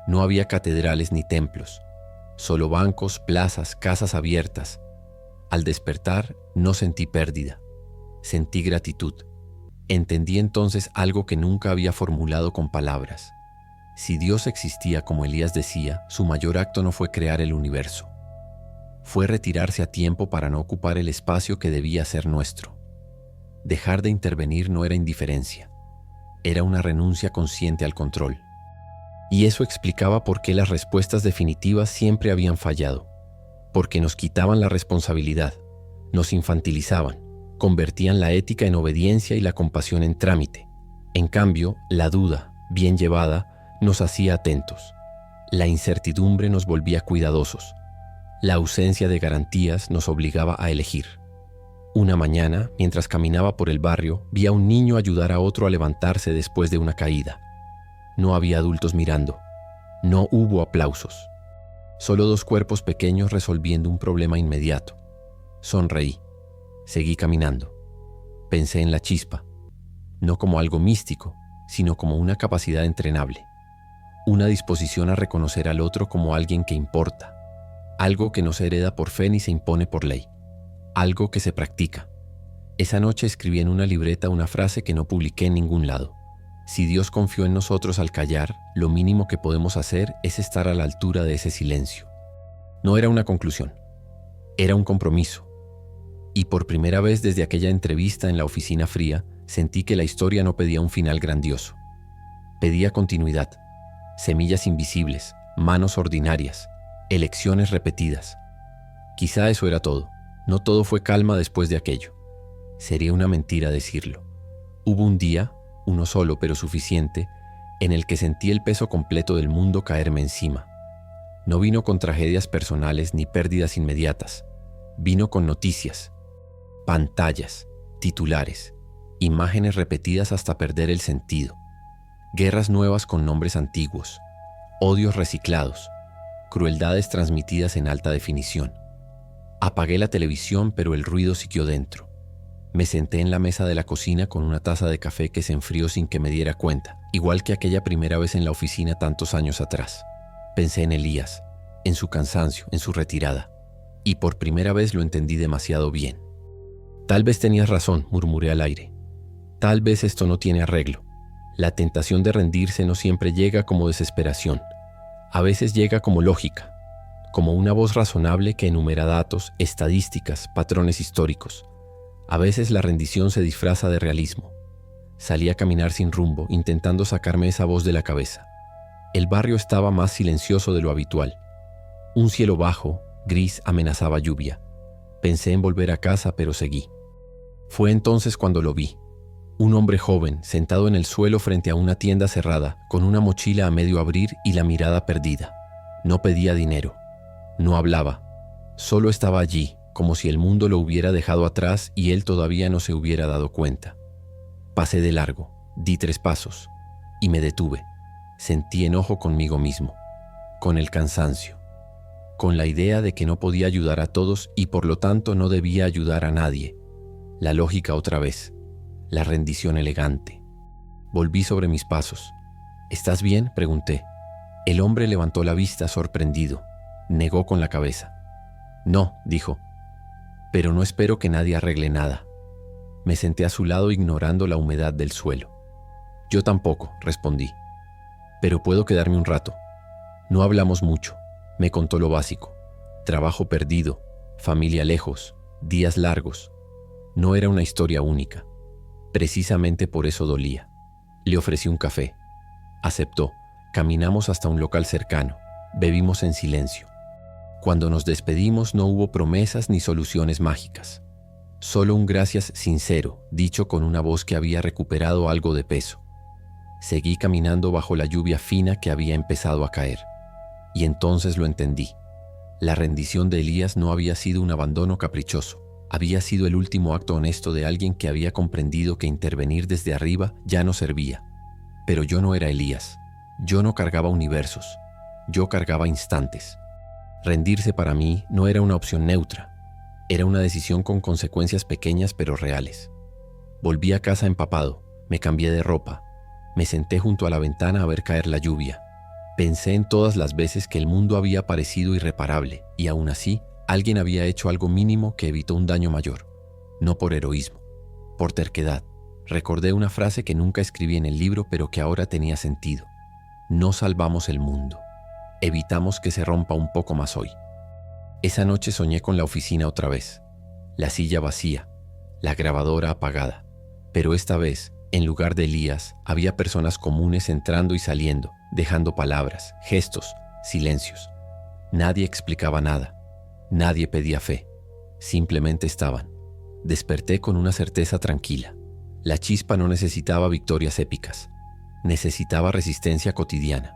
No había catedrales ni templos, solo bancos, plazas, casas abiertas. Al despertar, no sentí pérdida, sentí gratitud. Entendí entonces algo que nunca había formulado con palabras. Si Dios existía como Elías decía, su mayor acto no fue crear el universo. Fue retirarse a tiempo para no ocupar el espacio que debía ser nuestro. Dejar de intervenir no era indiferencia, era una renuncia consciente al control. Y eso explicaba por qué las respuestas definitivas siempre habían fallado, porque nos quitaban la responsabilidad, nos infantilizaban, convertían la ética en obediencia y la compasión en trámite. En cambio, la duda, bien llevada, nos hacía atentos. La incertidumbre nos volvía cuidadosos. La ausencia de garantías nos obligaba a elegir. Una mañana, mientras caminaba por el barrio, vi a un niño ayudar a otro a levantarse después de una caída. No había adultos mirando. No hubo aplausos. Solo dos cuerpos pequeños resolviendo un problema inmediato. Sonreí. Seguí caminando. Pensé en la chispa, no como algo místico, sino como una capacidad entrenable. Una disposición a reconocer al otro como alguien que importa. Algo que no se hereda por fe ni se impone por ley. Algo que se practica. Esa noche escribí en una libreta una frase que no publiqué en ningún lado. Si Dios confió en nosotros al callar, lo mínimo que podemos hacer es estar a la altura de ese silencio. No era una conclusión, era un compromiso. Y por primera vez desde aquella entrevista en la oficina fría, sentí que la historia no pedía un final grandioso. Pedía continuidad, semillas invisibles, manos ordinarias, elecciones repetidas. Quizá eso era todo. No todo fue calma después de aquello. Sería una mentira decirlo. Hubo un día, uno solo pero suficiente, en el que sentí el peso completo del mundo caerme encima. No vino con tragedias personales ni pérdidas inmediatas. Vino con noticias, pantallas, titulares, imágenes repetidas hasta perder el sentido. Guerras nuevas con nombres antiguos, odios reciclados, crueldades transmitidas en alta definición. Apagué la televisión, pero el ruido siguió dentro. Me senté en la mesa de la cocina con una taza de café que se enfrió sin que me diera cuenta, igual que aquella primera vez en la oficina tantos años atrás. Pensé en Elías, en su cansancio, en su retirada, y por primera vez lo entendí demasiado bien. Tal vez tenías razón, murmuré al aire. Tal vez esto no tiene arreglo. La tentación de rendirse no siempre llega como desesperación. A veces llega como lógica, como una voz razonable que enumera datos, estadísticas, patrones históricos. A veces la rendición se disfraza de realismo. Salí a caminar sin rumbo, intentando sacarme esa voz de la cabeza. El barrio estaba más silencioso de lo habitual. Un cielo bajo, gris, amenazaba lluvia. Pensé en volver a casa, pero seguí. Fue entonces cuando lo vi. Un hombre joven, sentado en el suelo frente a una tienda cerrada, con una mochila a medio abrir y la mirada perdida. No pedía dinero. No hablaba. Solo estaba allí, como si el mundo lo hubiera dejado atrás y él todavía no se hubiera dado cuenta. Pasé de largo, di 3 pasos y me detuve. Sentí enojo conmigo mismo, con el cansancio, con la idea de que no podía ayudar a todos y por lo tanto no debía ayudar a nadie. La lógica otra vez, la rendición elegante. Volví sobre mis pasos. ¿Estás bien?, pregunté. El hombre levantó la vista sorprendido. Negó con la cabeza. No, dijo. Pero no espero que nadie arregle nada. Me senté a su lado ignorando la humedad del suelo. Yo tampoco, respondí. Pero puedo quedarme un rato. No hablamos mucho. Me contó lo básico. Trabajo perdido, familia lejos, días largos. No era una historia única. Precisamente por eso dolía. Le ofrecí un café. Aceptó. Caminamos hasta un local cercano. Bebimos en silencio. Cuando nos despedimos no hubo promesas ni soluciones mágicas. Solo un gracias sincero, dicho con una voz que había recuperado algo de peso. Seguí caminando bajo la lluvia fina que había empezado a caer. Y entonces lo entendí. La rendición de Elías no había sido un abandono caprichoso. Había sido el último acto honesto de alguien que había comprendido que intervenir desde arriba ya no servía. Pero yo no era Elías. Yo no cargaba universos. Yo cargaba instantes. Rendirse para mí no era una opción neutra. Era una decisión con consecuencias pequeñas pero reales. Volví a casa empapado. Me cambié de ropa. Me senté junto a la ventana a ver caer la lluvia. Pensé en todas las veces que el mundo había parecido irreparable y aún así alguien había hecho algo mínimo que evitó un daño mayor. No por heroísmo, por terquedad. Recordé una frase que nunca escribí en el libro pero que ahora tenía sentido. No salvamos el mundo. Evitamos que se rompa un poco más hoy. Esa noche soñé con la oficina otra vez. La silla vacía, la grabadora apagada. Pero esta vez, en lugar de Elías, había personas comunes entrando y saliendo, dejando palabras, gestos, silencios. Nadie explicaba nada. Nadie pedía fe. Simplemente estaban. Desperté con una certeza tranquila. La chispa no necesitaba victorias épicas. Necesitaba resistencia cotidiana.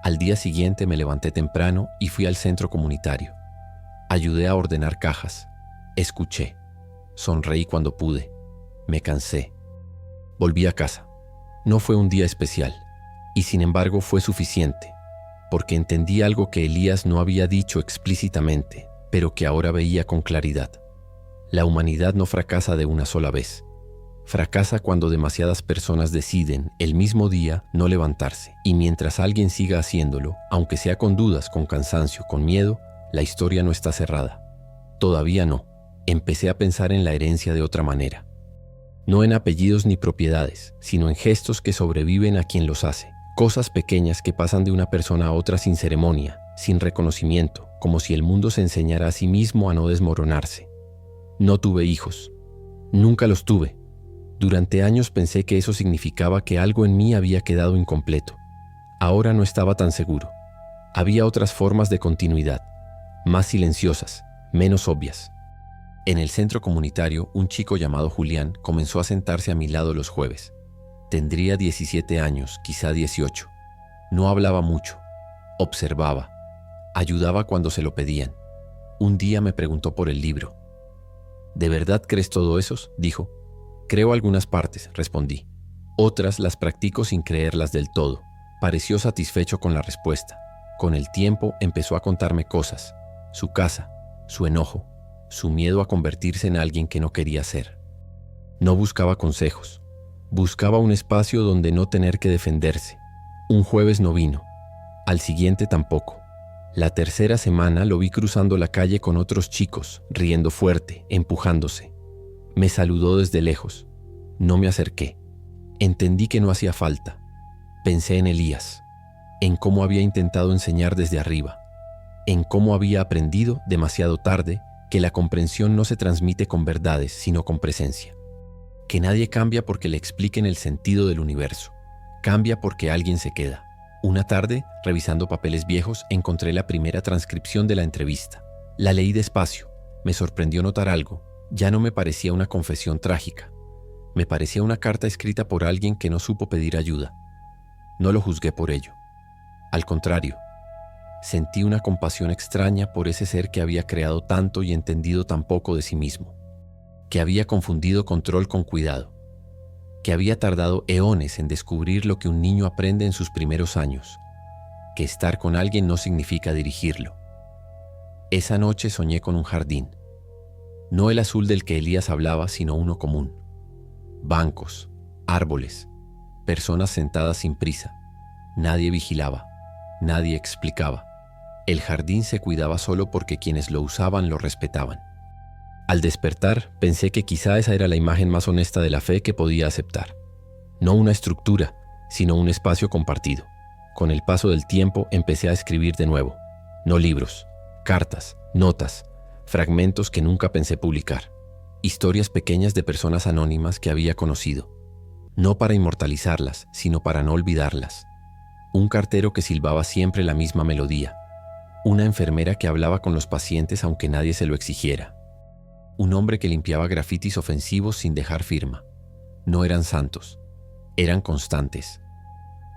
Al día siguiente me levanté temprano y fui al centro comunitario. Ayudé a ordenar cajas. Escuché. Sonreí cuando pude. Me cansé. Volví a casa. No fue un día especial, y sin embargo fue suficiente, porque entendí algo que Elías no había dicho explícitamente, pero que ahora veía con claridad. La humanidad no fracasa de una sola vez. Fracasa cuando demasiadas personas deciden el mismo día no levantarse, y mientras alguien siga haciéndolo, aunque sea con dudas, con cansancio, con miedo, la historia no está cerrada. Todavía no. Empecé a pensar en la herencia de otra manera. No en apellidos ni propiedades, sino en gestos que sobreviven a quien los hace. Cosas pequeñas que pasan de una persona a otra sin ceremonia, sin reconocimiento, como si el mundo se enseñara a sí mismo a no desmoronarse. No tuve hijos. Nunca los tuve. Durante años pensé que eso significaba que algo en mí había quedado incompleto. Ahora no estaba tan seguro. Había otras formas de continuidad, más silenciosas, menos obvias. En el centro comunitario, un chico llamado Julián comenzó a sentarse a mi lado los jueves. Tendría 17 años, quizá 18. No hablaba mucho. Observaba. Ayudaba cuando se lo pedían. Un día me preguntó por el libro. ¿De verdad crees todo eso?, dijo. Creo algunas partes, respondí. Otras las practico sin creerlas del todo. Pareció satisfecho con la respuesta. Con el tiempo empezó a contarme cosas. Su casa, su enojo, su miedo a convertirse en alguien que no quería ser. No buscaba consejos. Buscaba un espacio donde no tener que defenderse. Un jueves no vino. Al siguiente tampoco. La tercera semana lo vi cruzando la calle con otros chicos, riendo fuerte, empujándose. Me saludó desde lejos. No me acerqué. Entendí que no hacía falta. Pensé en Elías, en cómo había intentado enseñar desde arriba, en cómo había aprendido demasiado tarde que la comprensión no se transmite con verdades, sino con presencia. Que nadie cambia porque le expliquen el sentido del universo. Cambia porque alguien se queda. Una tarde, revisando papeles viejos, encontré la primera transcripción de la entrevista. La leí despacio. Me sorprendió notar algo. Ya no me parecía una confesión trágica. Me parecía una carta escrita por alguien que no supo pedir ayuda. No lo juzgué por ello. Al contrario, sentí una compasión extraña por ese ser que había creado tanto y entendido tan poco de sí mismo. Que había confundido control con cuidado. Que había tardado eones en descubrir lo que un niño aprende en sus primeros años, que estar con alguien no significa dirigirlo. Esa noche soñé con un jardín, no el azul del que Elías hablaba, sino uno común. Bancos, árboles, personas sentadas sin prisa. Nadie vigilaba, nadie explicaba. El jardín se cuidaba solo porque quienes lo usaban lo respetaban. Al despertar, pensé que quizá esa era la imagen más honesta de la fe que podía aceptar. No una estructura, sino un espacio compartido. Con el paso del tiempo empecé a escribir de nuevo. No libros, cartas, notas, fragmentos que nunca pensé publicar. Historias pequeñas de personas anónimas que había conocido. No para inmortalizarlas, sino para no olvidarlas. Un cartero que silbaba siempre la misma melodía. Una enfermera que hablaba con los pacientes aunque nadie se lo exigiera. Un hombre que limpiaba grafitis ofensivos sin dejar firma. No eran santos, eran constantes.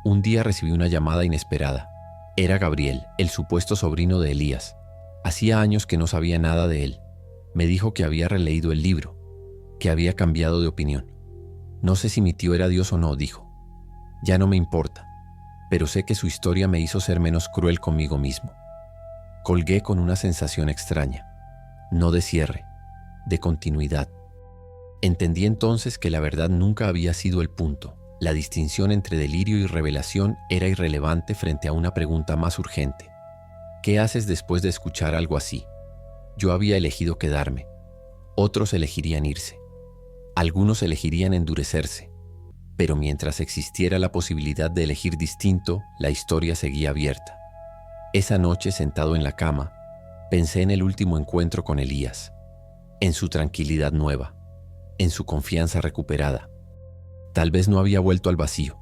Un día recibí una llamada inesperada. Era Gabriel, el supuesto sobrino de Elías. Hacía años que no sabía nada de él. Me dijo que había releído el libro, que había cambiado de opinión. No sé si mi tío era Dios o no, dijo. Ya no me importa, pero sé que su historia me hizo ser menos cruel conmigo mismo. Colgué con una sensación extraña, no de cierre, de continuidad. Entendí entonces que la verdad nunca había sido el punto. La distinción entre delirio y revelación era irrelevante frente a una pregunta más urgente. ¿Qué haces después de escuchar algo así? Yo había elegido quedarme. Otros elegirían irse. Algunos elegirían endurecerse. Pero mientras existiera la posibilidad de elegir distinto, la historia seguía abierta. Esa noche, sentado en la cama, pensé en el último encuentro con Elías, en su tranquilidad nueva, en su confianza recuperada. Tal vez no había vuelto al vacío.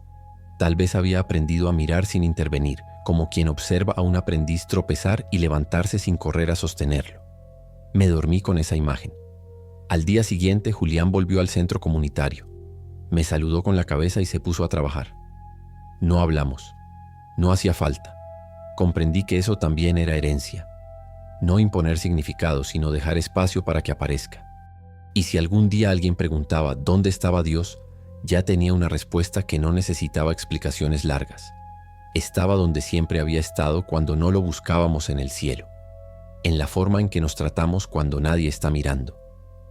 Tal vez había aprendido a mirar sin intervenir, como quien observa a un aprendiz tropezar y levantarse sin correr a sostenerlo. Me dormí con esa imagen. Al día siguiente, Julián volvió al centro comunitario. Me saludó con la cabeza y se puso a trabajar. No hablamos. No hacía falta. Comprendí que eso también era herencia. No imponer significado, sino dejar espacio para que aparezca. Y si algún día alguien preguntaba dónde estaba Dios, ya tenía una respuesta que no necesitaba explicaciones largas. Estaba donde siempre había estado cuando no lo buscábamos en el cielo, en la forma en que nos tratamos cuando nadie está mirando.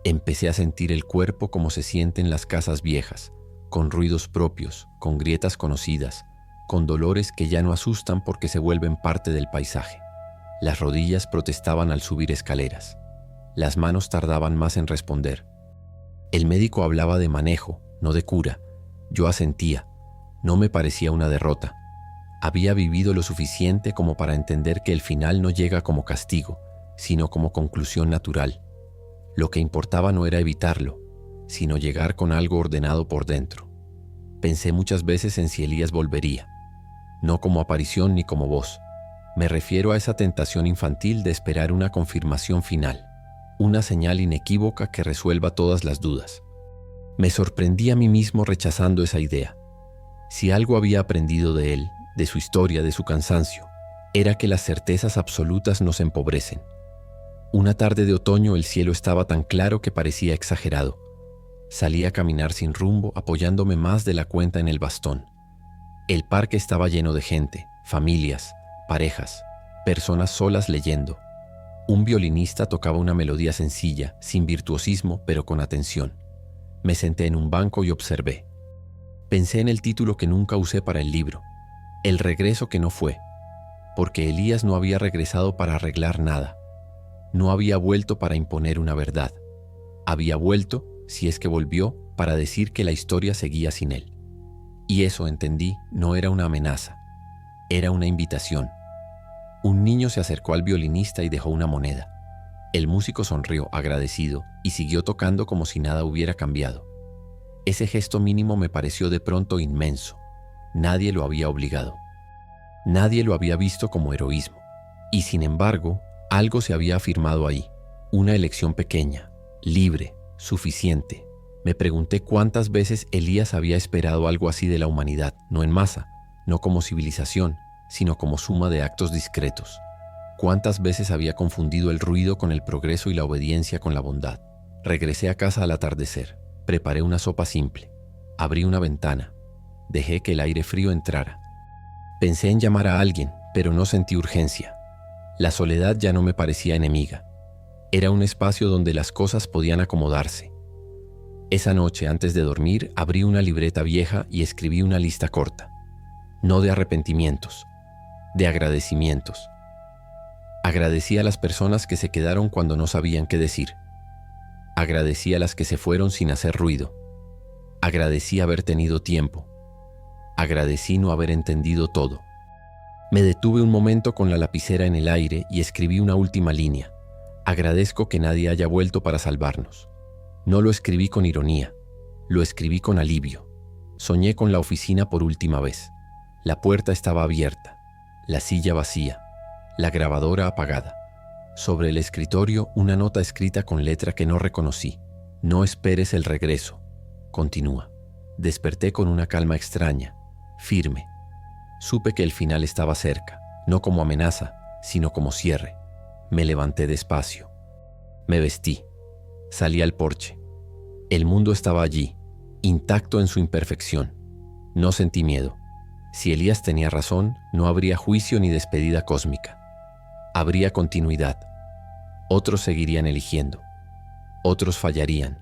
Empecé a sentir el cuerpo como se siente en las casas viejas, con ruidos propios, con grietas conocidas, con dolores que ya no asustan porque se vuelven parte del paisaje. Las rodillas protestaban al subir escaleras. Las manos tardaban más en responder. El médico hablaba de manejo, no de cura. Yo asentía. No me parecía una derrota. Había vivido lo suficiente como para entender que el final no llega como castigo, sino como conclusión natural. Lo que importaba no era evitarlo, sino llegar con algo ordenado por dentro. Pensé muchas veces en si Elías volvería, no como aparición ni como voz. Me refiero a esa tentación infantil de esperar una confirmación final, una señal inequívoca que resuelva todas las dudas. Me sorprendí a mí mismo rechazando esa idea. Si algo había aprendido de él, de su historia, de su cansancio, era que las certezas absolutas nos empobrecen. Una tarde de otoño el cielo estaba tan claro que parecía exagerado. Salí a caminar sin rumbo, apoyándome más de la cuenta en el bastón. El parque estaba lleno de gente, familias, parejas, personas solas leyendo. Un violinista tocaba una melodía sencilla, sin virtuosismo, pero con atención. Me senté en un banco y observé. Pensé en el título que nunca usé para el libro, El regreso que no fue, porque Elías no había regresado para arreglar nada. No había vuelto para imponer una verdad. Había vuelto, si es que volvió, para decir que la historia seguía sin él. Y eso, entendí, no era una amenaza, era una invitación. Un niño se acercó al violinista y dejó una moneda. El músico sonrió, agradecido, y siguió tocando como si nada hubiera cambiado. Ese gesto mínimo me pareció de pronto inmenso. Nadie lo había obligado. Nadie lo había visto como heroísmo. Y sin embargo, algo se había afirmado ahí. Una elección pequeña, libre, suficiente. Me pregunté cuántas veces Elías había esperado algo así de la humanidad, no en masa, no como civilización, sino como suma de actos discretos. Cuántas veces había confundido el ruido con el progreso y la obediencia con la bondad. Regresé a casa al atardecer. Preparé una sopa simple. Abrí una ventana. Dejé que el aire frío entrara. Pensé en llamar a alguien, pero no sentí urgencia. La soledad ya no me parecía enemiga. Era un espacio donde las cosas podían acomodarse. Esa noche, antes de dormir, abrí una libreta vieja y escribí una lista corta. No de arrepentimientos, de agradecimientos. Agradecí a las personas que se quedaron cuando no sabían qué decir. Agradecí a las que se fueron sin hacer ruido. Agradecí haber tenido tiempo. Agradecí no haber entendido todo. Me detuve un momento con la lapicera en el aire y escribí una última línea. Agradezco que nadie haya vuelto para salvarnos. No lo escribí con ironía, lo escribí con alivio. Soñé con la oficina por última vez. La puerta estaba abierta, la silla vacía, la grabadora apagada. Sobre el escritorio una nota escrita con letra que no reconocí. No esperes el regreso. Continúa. Desperté con una calma extraña, firme. Supe que el final estaba cerca, no como amenaza, sino como cierre. Me levanté despacio. Me vestí. Salí al porche. El mundo estaba allí, intacto en su imperfección. No sentí miedo. Si Elías tenía razón, no habría juicio ni despedida cósmica. Habría continuidad. Otros seguirían eligiendo. Otros fallarían.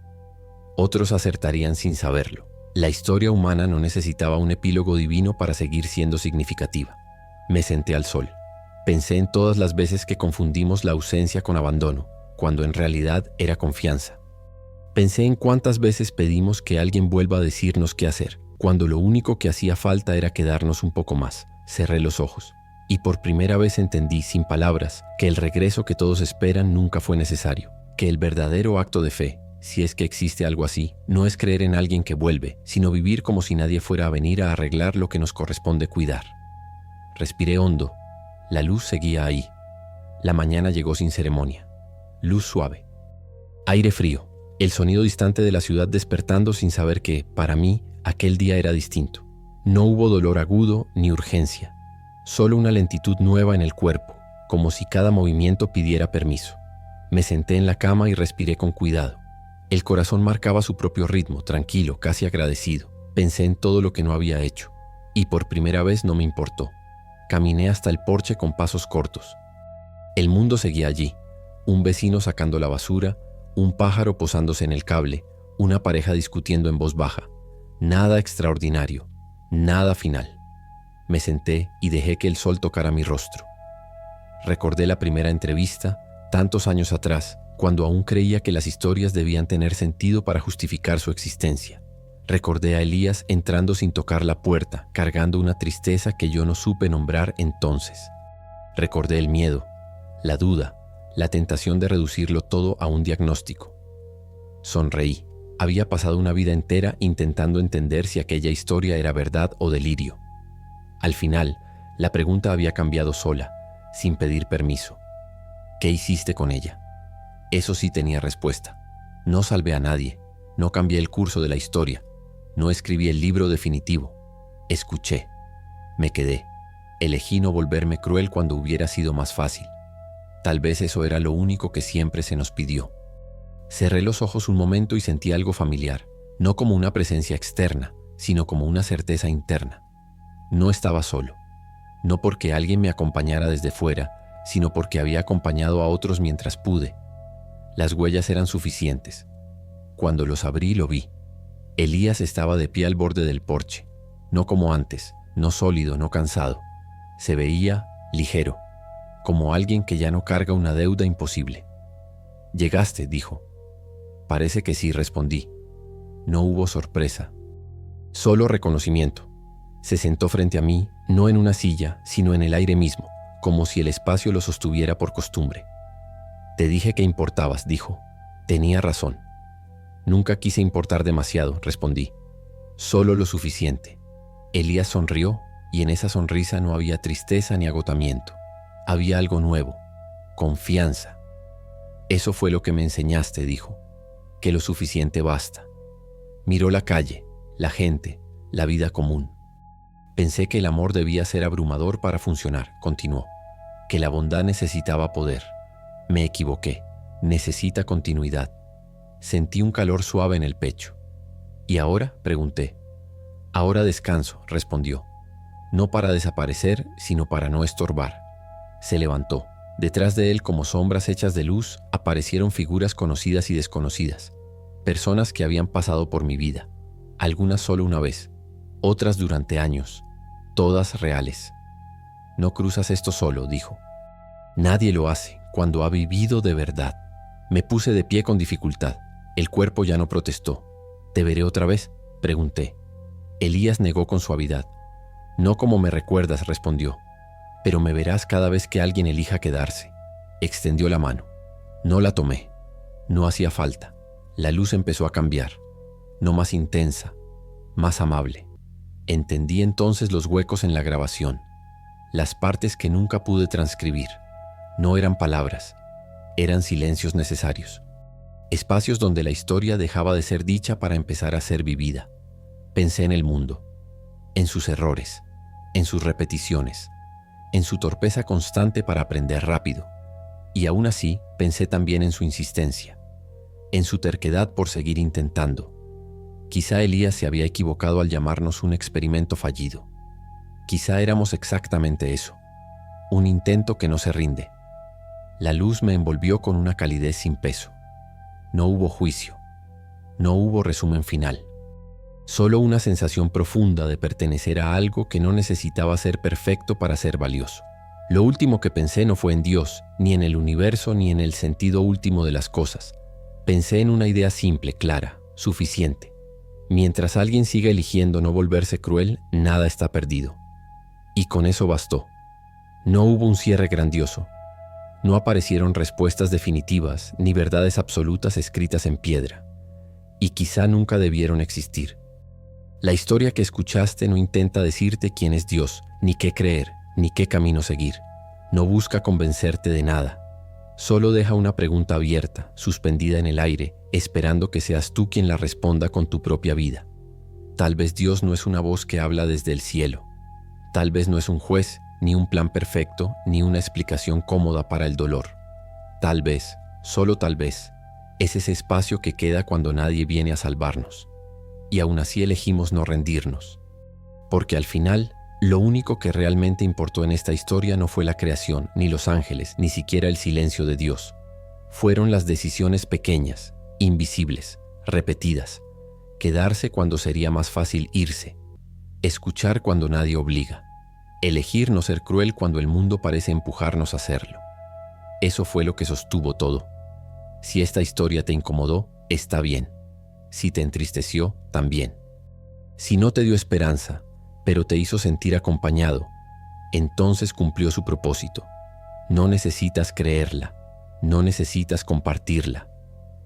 Otros acertarían sin saberlo. La historia humana no necesitaba un epílogo divino para seguir siendo significativa. Me senté al sol. Pensé en todas las veces que confundimos la ausencia con abandono, cuando en realidad era confianza. Pensé en cuántas veces pedimos que alguien vuelva a decirnos qué hacer, cuando lo único que hacía falta era quedarnos un poco más. Cerré los ojos, y por primera vez entendí, sin palabras, que el regreso que todos esperan nunca fue necesario, que el verdadero acto de fe, si es que existe algo así, no es creer en alguien que vuelve, sino vivir como si nadie fuera a venir a arreglar lo que nos corresponde cuidar. Respiré hondo. La luz seguía ahí. La mañana llegó sin ceremonia. Luz suave. Aire frío. El sonido distante de la ciudad despertando sin saber que, para mí, aquel día era distinto. No hubo dolor agudo ni urgencia. Solo una lentitud nueva en el cuerpo, como si cada movimiento pidiera permiso. Me senté en la cama y respiré con cuidado. El corazón marcaba su propio ritmo, tranquilo, casi agradecido. Pensé en todo lo que no había hecho. Y por primera vez no me importó. Caminé hasta el porche con pasos cortos. El mundo seguía allí. Un vecino sacando la basura, un pájaro posándose en el cable, una pareja discutiendo en voz baja. Nada extraordinario, nada final. Me senté y dejé que el sol tocara mi rostro. Recordé la primera entrevista, tantos años atrás, cuando aún creía que las historias debían tener sentido para justificar su existencia. Recordé a Elías entrando sin tocar la puerta, cargando una tristeza que yo no supe nombrar entonces. Recordé el miedo, la duda, la tentación de reducirlo todo a un diagnóstico. Sonreí. Había pasado una vida entera intentando entender si aquella historia era verdad o delirio. Al final, la pregunta había cambiado sola, sin pedir permiso. ¿Qué hiciste con ella? Eso sí tenía respuesta. No salvé a nadie, no cambié el curso de la historia, no escribí el libro definitivo. Escuché. Me quedé. Elegí no volverme cruel cuando hubiera sido más fácil. Tal vez eso era lo único que siempre se nos pidió. Cerré los ojos un momento y sentí algo familiar, no como una presencia externa, sino como una certeza interna. No estaba solo. No porque alguien me acompañara desde fuera, sino porque había acompañado a otros mientras pude. Las huellas eran suficientes. Cuando los abrí, lo vi. Elías estaba de pie al borde del porche, no como antes, no sólido, no cansado. Se veía ligero, como alguien que ya no carga una deuda imposible. «Llegaste», dijo. «Parece que sí», respondí. No hubo sorpresa, solo reconocimiento. Se sentó frente a mí, no en una silla, sino en el aire mismo, como si el espacio lo sostuviera por costumbre. «Te dije que importabas», dijo. Tenía razón. «Nunca quise importar demasiado», respondí. «Solo lo suficiente». Elías sonrió, y en esa sonrisa no había tristeza ni agotamiento. Había algo nuevo, confianza. «Eso fue lo que me enseñaste», dijo, «que lo suficiente basta». Miró la calle, la gente, la vida común. «Pensé que el amor debía ser abrumador para funcionar», continuó, «que la bondad necesitaba poder. Me equivoqué, necesita continuidad». Sentí un calor suave en el pecho. «¿Y ahora?», pregunté. «Ahora descanso», respondió. «No para desaparecer, sino para no estorbar». Se levantó. Detrás de él, como sombras hechas de luz, aparecieron figuras conocidas y desconocidas. Personas que habían pasado por mi vida. Algunas solo una vez, otras durante años. Todas reales. «No cruzas esto solo», dijo. «Nadie lo hace cuando ha vivido de verdad». Me puse de pie con dificultad. El cuerpo ya no protestó. «¿Te veré otra vez?», pregunté. Elías negó con suavidad. «No como me recuerdas», respondió. «Pero me verás cada vez que alguien elija quedarse». Extendió la mano. No la tomé. No hacía falta. La luz empezó a cambiar. No más intensa, más amable. Entendí entonces los huecos en la grabación. Las partes que nunca pude transcribir. No eran palabras. Eran silencios necesarios. Espacios donde la historia dejaba de ser dicha para empezar a ser vivida. Pensé en el mundo, en sus errores, en sus repeticiones, en su torpeza constante para aprender rápido. Y aún así, pensé también en su insistencia, en su terquedad por seguir intentando. Quizá Elías se había equivocado al llamarnos un experimento fallido. Quizá éramos exactamente eso, un intento que no se rinde. La luz me envolvió con una calidez sin peso. No hubo juicio, no hubo resumen final. Solo una sensación profunda de pertenecer a algo que no necesitaba ser perfecto para ser valioso. Lo último que pensé no fue en Dios, ni en el universo, ni en el sentido último de las cosas. Pensé en una idea simple, clara, suficiente. Mientras alguien siga eligiendo no volverse cruel, nada está perdido. Y con eso bastó. No hubo un cierre grandioso. No aparecieron respuestas definitivas ni verdades absolutas escritas en piedra. Y quizá nunca debieron existir. La historia que escuchaste no intenta decirte quién es Dios, ni qué creer, ni qué camino seguir. No busca convencerte de nada. Solo deja una pregunta abierta, suspendida en el aire, esperando que seas tú quien la responda con tu propia vida. Tal vez Dios no es una voz que habla desde el cielo. Tal vez no es un juez, ni un plan perfecto, ni una explicación cómoda para el dolor. Tal vez, solo tal vez, es ese espacio que queda cuando nadie viene a salvarnos. Y aún así elegimos no rendirnos. Porque al final, lo único que realmente importó en esta historia no fue la creación, ni los ángeles, ni siquiera el silencio de Dios. Fueron las decisiones pequeñas, invisibles, repetidas. Quedarse cuando sería más fácil irse. Escuchar cuando nadie obliga. Elegir no ser cruel cuando el mundo parece empujarnos a hacerlo. Eso fue lo que sostuvo todo. Si esta historia te incomodó, está bien. Si te entristeció, también. Si no te dio esperanza, pero te hizo sentir acompañado, entonces cumplió su propósito. No necesitas creerla, no necesitas compartirla,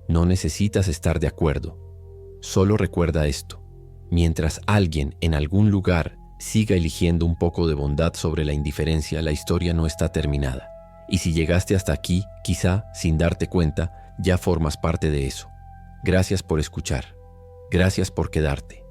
no necesitas estar de acuerdo. Solo recuerda esto: mientras alguien en algún lugar siga eligiendo un poco de bondad sobre la indiferencia, la historia no está terminada. Y si llegaste hasta aquí, quizá, sin darte cuenta, ya formas parte de eso. Gracias por escuchar. Gracias por quedarte.